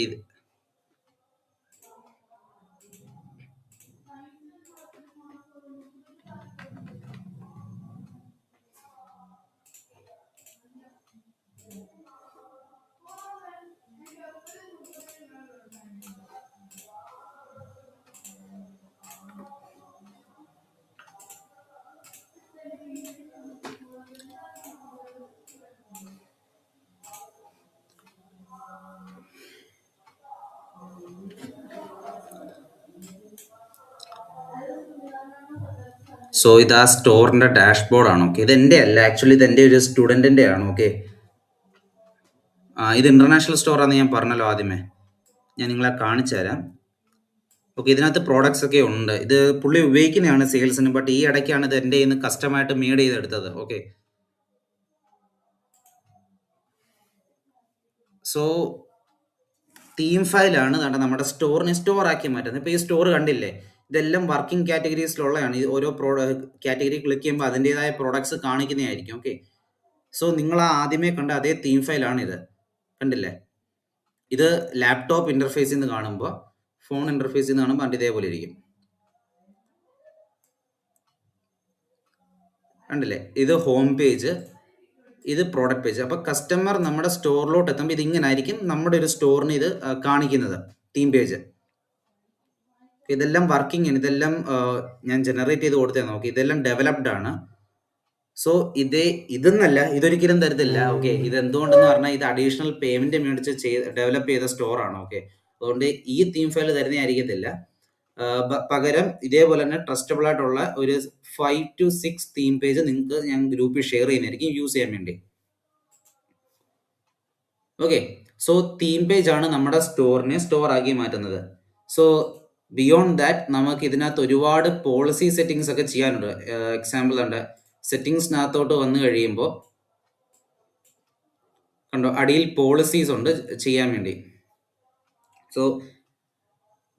സോ ഇത് ആ സ്റ്റോറിന്റെ ഡാഷ്ബോർഡ് ആണ്. ഓക്കെ, ഇത് എൻ്റെ അല്ല, ആക്ച്വലി ഇത് എൻ്റെ ഒരു സ്റ്റുഡൻറ്റിൻ്റെ ആണ്. ഓക്കെ, ഇത് ഇന്റർനാഷണൽ സ്റ്റോറാണെന്ന് ഞാൻ പറഞ്ഞല്ലോ ആദ്യമേ. ഞാൻ നിങ്ങളെ കാണിച്ചു തരാം. ഓക്കെ, ഇതിനകത്ത് പ്രോഡക്ട്സ് ഒക്കെ ഉണ്ട്. ഇത് പുള്ളി ഉപയോഗിക്കുന്നതാണ് സെയിൽസിന്, ബട്ട് ഈ ഇടയ്ക്കാണ് ഇത് എൻ്റെ കയ്യിൽ നിന്ന് കസ്റ്റമായിട്ട് മെയ്ഡ് ചെയ്തെടുത്തത്. ഓക്കെ, സോ തീം ഫയലാണ് നമ്മുടെ സ്റ്റോറിനെ സ്റ്റോർ ആക്കി മാറ്റുന്നത്. ഇപ്പോൾ ഈ സ്റ്റോർ കണ്ടില്ലേ, ഇതെല്ലാം വർക്കിംഗ് കാറ്റഗറീസിലുള്ളതാണ്. ഈ ഓരോ കാറ്റഗറി ക്ലിക്ക് ചെയ്യുമ്പോൾ അതിൻ്റെതായ പ്രോഡക്ട്സ് കാണിക്കുന്നതായിരിക്കും. ഓക്കെ, സോ നിങ്ങൾ ആദ്യമേ കണ്ട അതേ തീം ഫയലാണ് ഇത്. കണ്ടില്ലേ? ഇത് ലാപ്ടോപ്പ് ഇന്റർഫേസിൽ നിന്ന് കാണുമ്പോൾ, ഫോൺ ഇന്റർഫേസിൽ നിന്ന് കാണുമ്പോൾ അതിൻ്റെ ഇതേപോലെ ഇരിക്കും. കണ്ടില്ലേ? ഇത് ഹോം പേജ്, ഇത് പ്രോഡക്റ്റ് പേജ്. അപ്പോൾ കസ്റ്റമർ നമ്മുടെ സ്റ്റോറിലോട്ട് എത്തുമ്പോൾ ഇതിങ്ങനെ ആയിരിക്കും നമ്മുടെ ഒരു സ്റ്റോറിന് ഇത് കാണിക്കുന്നത്, തീം പേജ്. ഇതെല്ലാം വർക്കിംഗ് ആണ്. ഇതെല്ലാം ഞാൻ ജനറേറ്റ് ചെയ്ത് കൊടുത്തേ. നോക്കി, ഇതെല്ലാം ഡെവലപ്ഡ് ആണ്. സോ ഇതെന്നല്ല, ഇതൊരിക്കലും തരത്തില്ല. ഓക്കെ, ഇത് എന്തുകൊണ്ടെന്ന് പറഞ്ഞാൽ ഇത് അഡീഷണൽ പേയ്മെന്റ് മേടിച്ച് ഡെവലപ്പ് ചെയ്ത സ്റ്റോറാണ്. ഓക്കെ, അതുകൊണ്ട് ഈ തീം ഫയൽ തരുന്നതായിരിക്കത്തില്ല. പകരം ഇതേപോലെ തന്നെ ട്രസ്റ്റബിൾ ആയിട്ടുള്ള ഒരു 5 to 6 തീം പേജ് നിങ്ങൾക്ക് ഞാൻ ഗ്രൂപ്പിൽ ഷെയർ ചെയ്യുന്നതായിരിക്കും യൂസ് ചെയ്യാൻ വേണ്ടി. ഓക്കെ, സോ തീം പേജ് ആണ് നമ്മുടെ സ്റ്റോറിനെ സ്റ്റോർ ആക്കി മാറ്റുന്നത്. സോ ബിയോണ്ട് ദാറ്റ് നമുക്ക് ഇതിനകത്ത് ഒരുപാട് പോളിസി സെറ്റിങ്സ് ഒക്കെ ചെയ്യാനുണ്ട്. എക്സാമ്പിൾ ഉണ്ട്, സെറ്റിങ്സിനകത്തോട്ട് വന്നു കഴിയുമ്പോൾ കണ്ടോ, അടിയിൽ പോളിസീസ് ഉണ്ട് ചെയ്യാൻ വേണ്ടി. സോ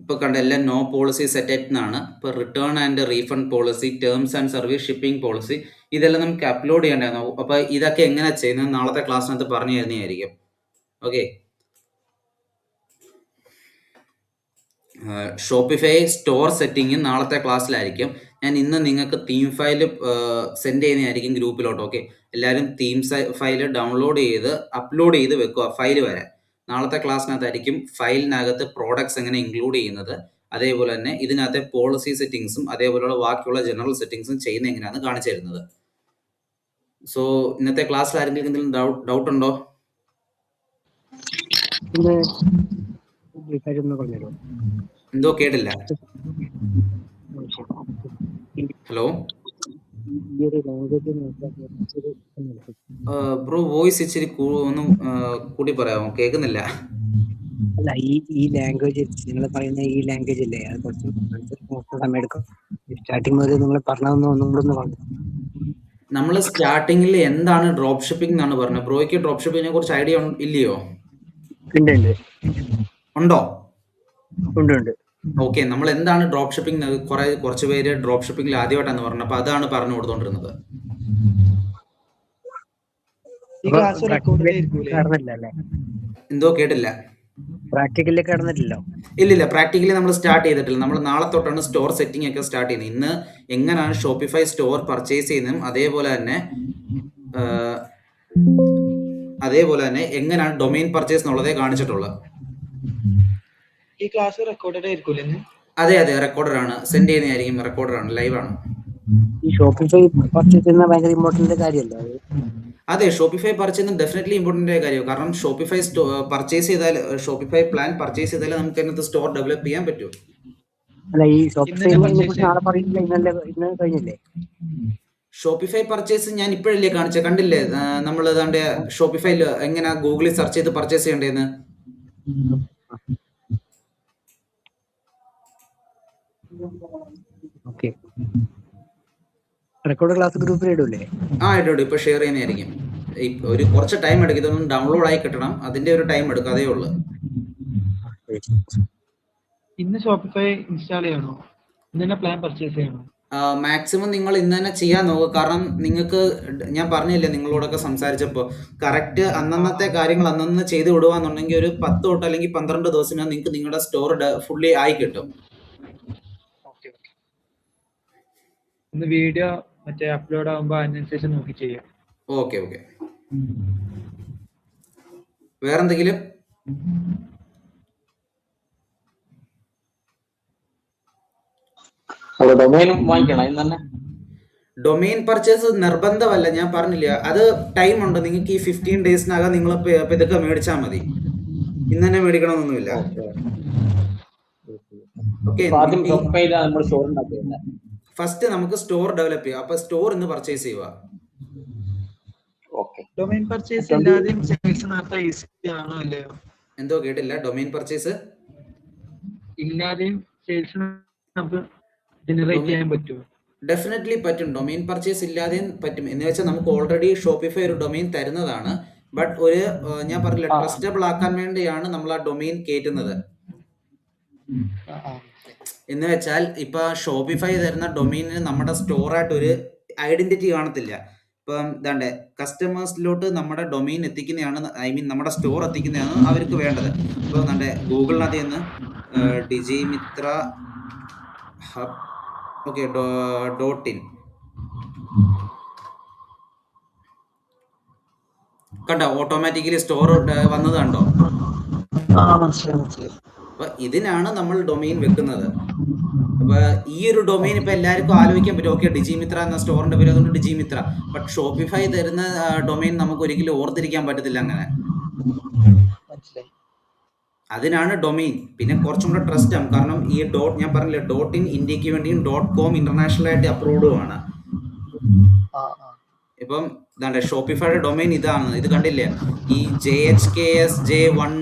ഇപ്പോൾ കണ്ട എല്ലാം നോ പോളിസി സെറ്ററ്റ് എന്നാണ്. ഇപ്പോൾ return and refund policy, terms and service, shipping policy, ഇതെല്ലാം നമുക്ക് അപ്ലോഡ് ചെയ്യേണ്ടതാണ്. അപ്പോൾ ഇതൊക്കെ എങ്ങനെ ചെയ്യുന്നത് നാളത്തെ ക്ലാസ്സിനകത്ത് പറഞ്ഞു തരുന്നതായിരിക്കും. ഓക്കെ, ഷോപ്പിഫൈ സ്റ്റോർ സെറ്റിംഗ് നാളത്തെ ക്ലാസ്സിലായിരിക്കും. ഞാൻ ഇന്ന് നിങ്ങൾക്ക് തീം ഫയൽ സെൻഡ് ചെയ്യുന്നതായിരിക്കും ഗ്രൂപ്പിലോട്ട്. ഓക്കെ, എല്ലാവരും തീം ഫയൽ ഡൗൺലോഡ് ചെയ്ത് അപ്ലോഡ് ചെയ്ത് വെക്കുക ഫയൽ വരെ. നാളത്തെ ക്ലാസ്സിനകത്തായിരിക്കും ഫയലിനകത്ത് പ്രോഡക്ട്സ് എങ്ങനെ ഇൻക്ലൂഡ് ചെയ്യുന്നത്, അതേപോലെ തന്നെ ഇതിനകത്തെ പോളിസി സെറ്റിങ്സും അതേപോലെയുള്ള ബാക്കിയുള്ള ജനറൽ സെറ്റിങ്സും ചെയ്യുന്ന എങ്ങനെയാണെന്ന് കാണിച്ചു തരുന്നത്. സോ ഇന്നത്തെ ക്ലാസ്സിൽ ആരെങ്കിലും എന്തെങ്കിലും ഡൗട്ട് ഉണ്ടോ? എന്തോ കേട്ടില്ല. ഹലോ ബ്രോ, വോയിസ് ഇച്ചിരി ഒന്ന് കൂടി പറയാമോ? കേൾക്കുന്നില്ല. അല്ല, ഈ ലാംഗ്വേജ് നിങ്ങൾ പറയുന്ന ഈ ലാംഗ്വേജ് അല്ലേ, അത് കുറച്ച് സമയം എടുക്കും. സ്റ്റാർട്ടിങ് മുതൽ നിങ്ങൾ പറഞ്ഞതൊന്നും ഒന്നും കൂടെ ഒന്ന് പറഞ്ഞു. നമ്മൾ സ്റ്റാർട്ടിങ്ങിൽ എന്താണ് ഡ്രോപ്പ് ഷിപ്പിംഗ് എന്നാണ് പറഞ്ഞത്. ബ്രോയ്ക്ക് ഡ്രോപ്പ് ഷിപ്പിങ്ങിനെ കുറിച്ച് ഐഡിയ ഇല്ലയോ? ഉണ്ട് ഉണ്ട് ഉണ്ടോ? ഉണ്ട് ഉണ്ട്. ഓക്കെ, നമ്മൾ എന്താണ് ഡ്രോപ്പ് ഷിപ്പിംഗ്? കുറച്ച് പേര് ഡ്രോപ്പ് ഷിപ്പിംഗിൽ ആദ്യമായിട്ടാണ് പറഞ്ഞത്, അപ്പോൾ അതാണ് പറഞ്ഞു കൊടുത്തോണ്ടിരുന്നത്. ഈ ക്ലാസ് റെക്കോർഡ് ആയിരിക്കൂലേ? കടന്നില്ല അല്ലേ? എന്തോ കേട്ടില്ല. പ്രാക്ടിക്കലിലേക്ക് കടന്നിട്ടില്ലോ? ഇല്ലില്ല, പ്രാക്ടിക്കലി നമ്മൾ സ്റ്റാർട്ട് ചെയ്തിട്ടില്ല. നമ്മൾ നാളെ തൊട്ടാണ് സ്റ്റോർ സെറ്റിംഗ് ഒക്കെ സ്റ്റാർട്ട് ചെയ്യുന്നത്. ഇന്ന് എങ്ങനെയാണ് ഷോപ്പിഫൈ സ്റ്റോർ പർച്ചേസ് ചെയ്യുന്നതും അതേപോലെ തന്നെ എങ്ങനെയാണ് ഡൊമെയിൻ പർച്ചേസ് എന്നുള്ളതേ കാണിച്ചിട്ടുള്ളത്. ഈ ക്ലാസ് റെക്കോർഡഡ് ആയിരിക്കൂലേ ഇന്ന്? അതെ അതെ, റെക്കോർഡർ ആണ്, സെൻഡ് ചെയ്യുന്നതായിരിക്കും. റെക്കോർഡർ ആണ്, ലൈവ് ആണ്. ഈ ഷോപ്പിഫൈ പർച്ചേസ് ചെയ്യുന്ന ഭയങ്കര ഇമ്പോർട്ടന്റ് കാര്യമല്ലേ അത്? അതെ, ഷോപ്പിഫൈ പർച്ചേസ് ഡെഫിനറ്റ്ലി ഇമ്പോർട്ടൻ്റ് ആയ കാര്യമാണ്. കാരണം ഷോപ്പിഫൈ പർച്ചേസ് ചെയ്താൽ, ഷോപ്പിഫൈ പ്ലാൻ പർച്ചേസ് ചെയ്താൽ നമുക്ക് അതിനകത്ത് സ്റ്റോർ ഡെവലപ്പ് ചെയ്യാൻ പറ്റും. അല്ല, ഈ ഷോപ്പിഫൈ കുറിച്ച് നാളെ പറയുന്നില്ല, ഇന്ന് കഴിഞ്ഞില്ലേ? ഷോപ്പിഫൈ പർച്ചേസ് ഞാൻ ഇപ്പോഴല്ലേ കാണിച്ചത്, കണ്ടില്ലേ? നമ്മൾ ഏതാണ്ട് ഷോപ്പിഫൈയിൽ എങ്ങനെ ഗൂഗിളിൽ സെർച്ച് ചെയ്ത് പർച്ചേസ് ചെയ്യേണ്ടതെന്ന്. ഓക്കെ, റെക്കോർഡ് ക്ലാസ് ഗ്രൂപ്പിൽ ഇടൂലേ? ഇടും, ഇപ്പൊ ഷെയർ ചെയ്യുന്നതായിരിക്കും. ഒരു കുറച്ച് ടൈം എടുക്കും, ഇതൊന്നും ഡൗൺലോഡ് ആയി കിട്ടണം, അതിന്റെ ഒരു ടൈം എടുക്കും, അതേ ഉള്ളൂ. ഇന്ന് ഷോപ്പിഫൈ ഇൻസ്റ്റാൾ ചെയ്യണോ? ഇന്ന് തന്നെ പ്ലാൻ പർച്ചേസ് ചെയ്യണോ? മാക്സിമം നിങ്ങൾ ഇന്ന് തന്നെ ചെയ്യാൻ നോക്കുക. കാരണം നിങ്ങൾക്ക്, ഞാൻ പറഞ്ഞില്ലേ നിങ്ങളോടൊക്കെ സംസാരിച്ചപ്പോൾ, കറക്റ്റ് അന്നന്നത്തെ കാര്യങ്ങൾ അന്നന്ന് ചെയ്ത് വിടുവാന്നുണ്ടെങ്കിൽ ഒരു 10 തൊട്ട് അല്ലെങ്കിൽ 12 ദിവസം നിങ്ങൾക്ക് നിങ്ങളുടെ സ്റ്റോർ ഫുള്ളി ആയി കിട്ടും. ഇന്ന് വീഡിയോ മറ്റേ അപ്ലോഡ് ആകുമ്പോൾ അതിനനുസരിച്ച് നോക്കി ചെയ്യാം. Okay okay. വേറെന്തെങ്കിലും? ഡൊമെയിൻ പർച്ചേസ് നിർബന്ധമല്ല, ഞാൻ പറഞ്ഞില്ല. അത് ടൈം ഉണ്ട് നിങ്ങൾക്ക്. ഈ 15 ഡേയ്സിനകം നിങ്ങൾ ഇതൊക്കെ മേടിച്ചാൽ മതി. ഇന്ന് തന്നെ മേടിക്കണമെന്നൊന്നുമില്ല. ഫസ്റ്റ് നമുക്ക് സ്റ്റോർ ഡെവലപ്പ് ചെയ്യാം. അപ്പൊ സ്റ്റോർ ഇന്ന് പർച്ചേസ് ചെയ്യുക. ഡൊമെയിൻ പർച്ചേസ് ഇല്ലാതെയും സെയിൽസ് നടത്താൻ ഈസി ആണോ അല്ലയോ? എന്തോ കേട്ടില്ല. ഡൊമെയിൻ പർച്ചേസ് ഇല്ലാതെയും സെയിൽസ് നമുക്ക് ജനറേറ്റ് ചെയ്യാൻ പറ്റുമോ? ഡെഫിനറ്റ്ലി പറ്റും. ഡൊമെയിൻ പർച്ചേസ് ഇല്ലാതെയും പറ്റും. എന്ന് വെച്ചാൽ നമുക്ക് ഓൾറെഡി ഷോപ്പിഫൈ ഒരു ഡൊമെയിൻ തരുന്നതാണ്. ബട്ട് ഞാൻ പറഞ്ഞില്ല, ട്രസ്റ്റബിൾ ആക്കാൻ വേണ്ടിയാണ് നമ്മൾ ആ ഡൊമെയിൻ കയറ്റുന്നത്. എന്ന് വെച്ചാൽ ഇപ്പൊ ഷോപ്പിഫൈ തരുന്ന ഡൊമെയിനിന് നമ്മുടെ സ്റ്റോറായിട്ട് ഒരു ഐഡന്റിറ്റി കാണത്തില്ല. ഇപ്പം ഇതാണ്ട് കസ്റ്റമേഴ്സിലോട്ട് നമ്മുടെ ഡൊമെയിൻ എത്തിക്കുന്നതാണ്, നമ്മുടെ സ്റ്റോർ എത്തിക്കുന്നതാണ് അവർക്ക് വേണ്ടത്. ഇപ്പോൾ എന്താണ്ട് ഗൂഗിളിനകത്ത് നിന്ന് ഡിജിമിത്ര ഹബ് .in കണ്ടോ? ഓട്ടോമാറ്റിക്കലി സ്റ്റോർ വന്നത് കണ്ടോ? അപ്പൊ ഇതിനാണ് നമ്മൾ ഡൊമെയിൻ വെക്കുന്നത്. അപ്പൊ ഈ ഒരു ഡൊമെയിൻ ഇപ്പൊ എല്ലാവർക്കും ആലോചിക്കാൻ പറ്റും. ഓക്കെ, ഡിജിമിത്ര എന്ന സ്റ്റോറിന്റെ പേര്, അതുകൊണ്ട് ഡിജിമിത്ര. ബട്ട് ഷോപ്പിഫൈ തരുന്ന ഡൊമെയിൻ നമുക്ക് ഒരിക്കലും ഓർത്തിരിക്കാൻ പറ്റത്തില്ല അങ്ങനെ. അതിനാണ് ഡൊമെയിൻ. പിന്നെ കുറച്ചും കൂടെ ട്രസ്റ്റ് ആവും. കാരണം ഈ ഞാൻ പറഞ്ഞില്ലേ, .in ഇന്ത്യക്ക് വേണ്ടിയും .com ഇന്റർനാഷണൽ ആയിട്ട് അപ്രൂവ്ഡുമാണ്. ഇപ്പം ഇതാണ്ട് ഷോപ്പിഫൈയുടെ ഡൊമെയിൻ ഇതാണ്. ഇത് കണ്ടില്ലേ? ഈ JHKS J1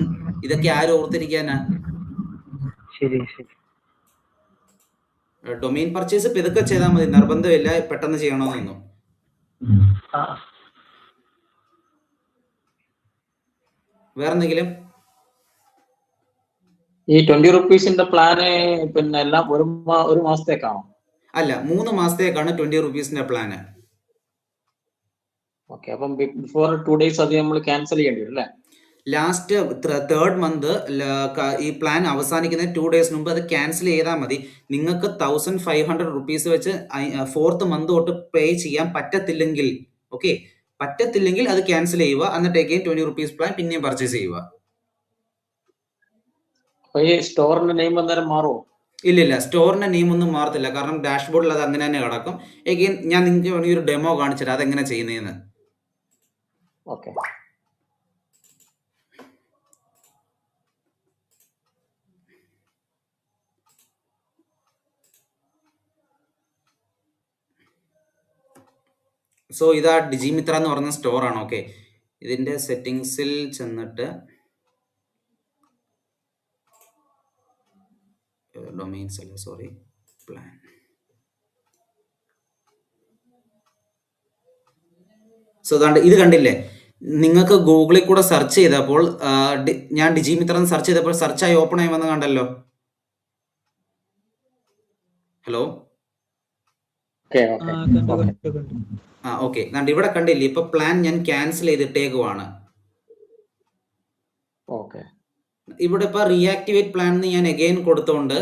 ഇതൊക്കെ ആരും ഓർത്തിരിക്കാനാ? ശരി ശരി. ഡൊമെയിൻ പർച്ചേസ് ഇപ്പൊ ഇതൊക്കെ ചെയ്താൽ മതി, നിർബന്ധമില്ല പെട്ടെന്ന് ചെയ്യണമെന്നൊന്നും. വേറെന്തെങ്കിലും? ഈ 20 റുപ്പീസിന്റെ പ്ലാന് പിന്നെ എല്ലാം ഒരു മാസത്തേക്കാണോ? അല്ല, 3 മാസത്തേക്കാണ് 20 റുപ്പീസിന്റെ പ്ലാന്. ഓക്കെ, അപ്പം ബിഫോർ 2 days അത് നമ്മൾ ക്യാൻസൽ ചെയ്യേണ്ടി വരും അല്ലേ? ലാസ്റ്റ് 3rd മന്ത് ഈ പ്ലാൻ അവസാനിക്കുന്ന 2 days മുമ്പ് അത് ക്യാൻസൽ ചെയ്താൽ മതി. നിങ്ങൾക്ക് 1500 റുപ്പീസ് വെച്ച് 4th മന്ത് തൊട്ട് പേ ചെയ്യാൻ പറ്റത്തില്ലെങ്കിൽ, പറ്റത്തില്ലെങ്കിൽ അത് ക്യാൻസൽ ചെയ്യുക. എന്നിട്ട് അഗൈൻ 20 റുപ്പീസ് പ്ലാൻ പിന്നെയും പർച്ചേസ് ചെയ്യുക. ഈ സ്റ്റോറിന്റെ നെയിം അന്നേരം മാറുമോ? ഇല്ലില്ല, സ്റ്റോറിന്റെ നെയിം ഒന്നും മാറത്തില്ല. കാരണം ഡാഷ്ബോർഡിൽ അത് അങ്ങനെ തന്നെ കിടക്കും. അഗൈൻ ഞാൻ നിങ്ങൾക്ക് വേണമെങ്കിൽ ഒരു ഡെമോ കാണിച്ചുതരാം അതെങ്ങനെ ചെയ്യുന്നതെന്ന്. ഓക്കെ. സോ ഇതാ ഡിജിമിത്ര എന്ന് പറഞ്ഞ സ്റ്റോറാണ്. ഓക്കെ, ഇതിന്റെ സെറ്റിങ്സിൽ ചെന്നിട്ട് ഡൊമെയിൻസ് അല്ല, സോറി, പ്ലാൻ സോ അതാണ്ട് ഇത് കണ്ടില്ലേ, നിങ്ങൾക്ക് ഗൂഗിളിൽ കൂടെ സെർച്ച് ചെയ്തപ്പോൾ ഞാൻ ഡിജിമിത്രം സെർച്ച് ചെയ്തപ്പോൾ സെർച്ചായി ഓപ്പൺ ആയി വന്ന് കണ്ടല്ലോ. ഹലോ, ഓക്കെ ആ ഓക്കെ കണ്ടു ഓക്കെ കണ്ടു കണ്ടു. ഓക്കെ. ദാണ്ട് ഇവിടെ കണ്ടില്ലേ, ഇപ്പൊ പ്ലാൻ ഞാൻ ക്യാൻസൽ ചെയ്തിട്ടേക്കുവാണ്. ഓക്കെ ഇവിടെ ഇപ്പൊ റീആക്ടിവേറ്റ് പ്ലാൻ എന്ന് ഞാൻ അഗെയിൻ കൊടുത്തോണ്ട്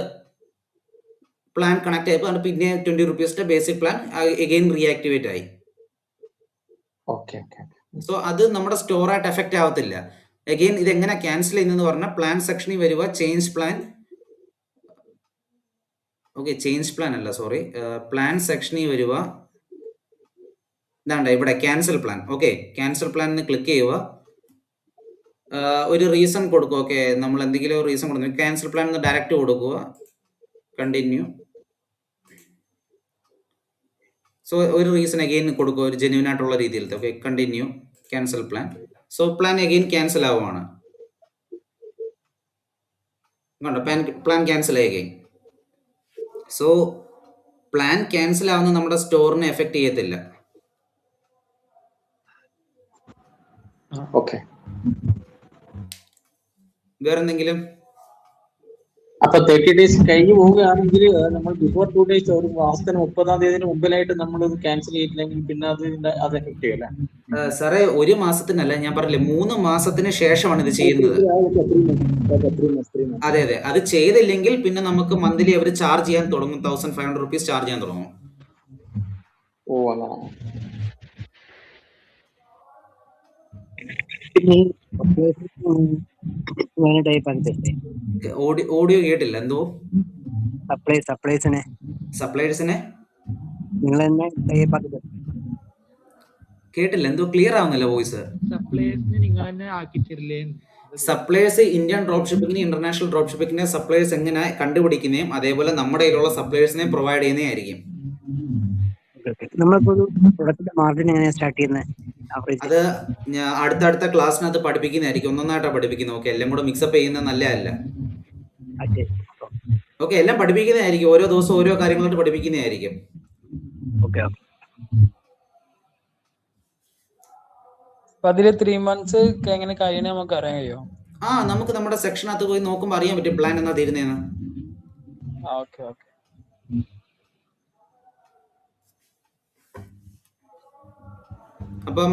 പ്ലാൻ കണക്ട് ആയപ്പോൾ പിന്നെ 20 റുപ്പീസിന്റെ ബേസിക് പ്ലാൻ അഗെയിൻ റീആക്ടിവേറ്റ് ആയി. ഓക്കെ ഓക്കെ സോ അത് നമ്മുടെ സ്റ്റോറായിട്ട് എഫക്റ്റ് ആവത്തില്ല. അഗെയിൻ ഇത് എങ്ങനെ ക്യാൻസൽ ചെയ്യുന്നതെന്ന് പറഞ്ഞാൽ പ്ലാൻ സെക്ഷനിൽ വരിക, change plan. Okay, change plan അല്ല, സോറി, പ്ലാൻ സെക്ഷനിൽ വരിക. ഇതാണ്ട് ഇവിടെ ക്യാൻസൽ പ്ലാൻ. ഓക്കെ, ക്യാൻസൽ പ്ലാനിന് ക്ലിക്ക് ചെയ്യുക. ഒരു റീസൺ കൊടുക്കുക. ഓക്കെ, നമ്മൾ എന്തെങ്കിലും ഒരു റീസൺ കൊടുക്കുക. ക്യാൻസൽ പ്ലാൻ എന്ന് ഡയറക്റ്റ് കൊടുക്കുക. കണ്ടിന്യൂ. സോ ഒരു റീസൺ അഗെയിൻ കൊടുക്കുക, ഒരു ജെന്യൂൻ ആയിട്ടുള്ള രീതിയിലത്തെ. Okay, continue, cancel plan. So plan again cancel ആവുകയാണ്. കണ്ടോ, പ്ലാൻ ക്യാൻസൽ ആയി അഗെയിൻ. സോ പ്ലാൻ ക്യാൻസൽ ആവുന്ന നമ്മുടെ സ്റ്റോറിനെ എഫക്ട് ചെയ്യത്തില്ല. ഓക്കെ. വേറെന്തെങ്കിലും? അപ്പൊ 30 ഡേയ്സ് കഴിഞ്ഞു പോവുകയാണെങ്കിൽ നമ്മൾ ബിഫോർ 2 ഡേയ്സ് ഒരു മാസത്തിന് 30-ാം തീയതിന് മുമ്പിലായിട്ട് നമ്മൾ ക്യാൻസൽ ചെയ്തില്ലെങ്കിൽ പിന്നെ അത് എഫക്ട് ചെയ്യും അല്ലേ? സാറേ, ഒരു മാസത്തിനല്ല, ഞാൻ പറഞ്ഞില്ലേ 3 മാസത്തിന് ശേഷമാണ് ഇത് ചെയ്യുന്നത്. അതെ അതെ, അത് ചെയ്തില്ലെങ്കിൽ പിന്നെ നമുക്ക് മന്ത്ലി അവർ ചാർജ് ചെയ്യാൻ തുടങ്ങും. 1500 റുപ്പീസ് ചാർജ് ചെയ്യാൻ തുടങ്ങും. ഓ അങ്ങനെ. പിന്നെ വേറെ ടൈപ്പ് ആക്കില്ലേ ഓഡിയോ കേട്ടില്ല. എന്തോ സപ്ലൈസിനെ സപ്ലൈസിനെ നിങ്ങൾ തന്നെ ടൈപ്പ് ആക്കി കേട്ടില്ല. എന്തോ ക്ലിയർ ആവുന്നില്ല വോയിസ്. സപ്ലൈസിന് നിങ്ങൾ തന്നെ ആക്കി തരില്ലേ? സപ്ലൈസ് ഇന്ത്യൻ ഡ്രോപ്പ് ഷിപ്പിങ്ങിന് ഇന്റർനാഷണൽ ഡ്രോപ്പ് ഷിപ്പിങ്ങിനെ സപ്ലൈസ് എങ്ങനെ കണ്ടുപിടിക്കുന്നതും അതേപോലെ നമ്മുടെ കയ്യിലുള്ള സപ്ലൈസിനെ പ്രൊവൈഡ് ചെയ്യുന്നതായിരിക്കും. നമ്മളിപ്പോ ഒരു പ്രൊഡക്റ്റിന്റെ മാർജിൻ എങ്ങനെയാണ് സ്റ്റാർട്ട് ചെയ്യുന്നത്? അത് അടുത്തടുത്ത ക്ലാസ്സിനകത്ത് പഠിപ്പിക്കുന്നതായിരിക്കും. ഒന്നൊന്നായിട്ടാണ് പഠിപ്പിക്കുന്നത്. ഓക്കെ, എല്ലാം കൂടെ മിക്സപ്പ് ചെയ്യുന്നത് നല്ലതല്ല. ഓക്കെ, എല്ലാം പഠിപ്പിക്കുന്നതായിരിക്കും. ഓരോ ദിവസം ഓരോ കാര്യങ്ങളായിട്ട് പഠിപ്പിക്കുന്നതായിരിക്കും. ഓക്കെ. അപ്പൊ അതില് 3 months എങ്ങനെ കഴിയണ നമുക്ക് അറിയാൻ കഴിയുമോ? നമുക്ക് നമ്മുടെ സെക്ഷനകത്ത് പോയി നോക്കുമ്പോൾ അറിയാൻ പറ്റും പ്ലാൻ എന്നാ തീരുന്നതെന്ന്. Okay okay. അപ്പം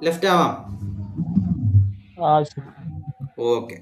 ലെഫ്റ്റ് ആവാം. ശരി. ഓക്കെ.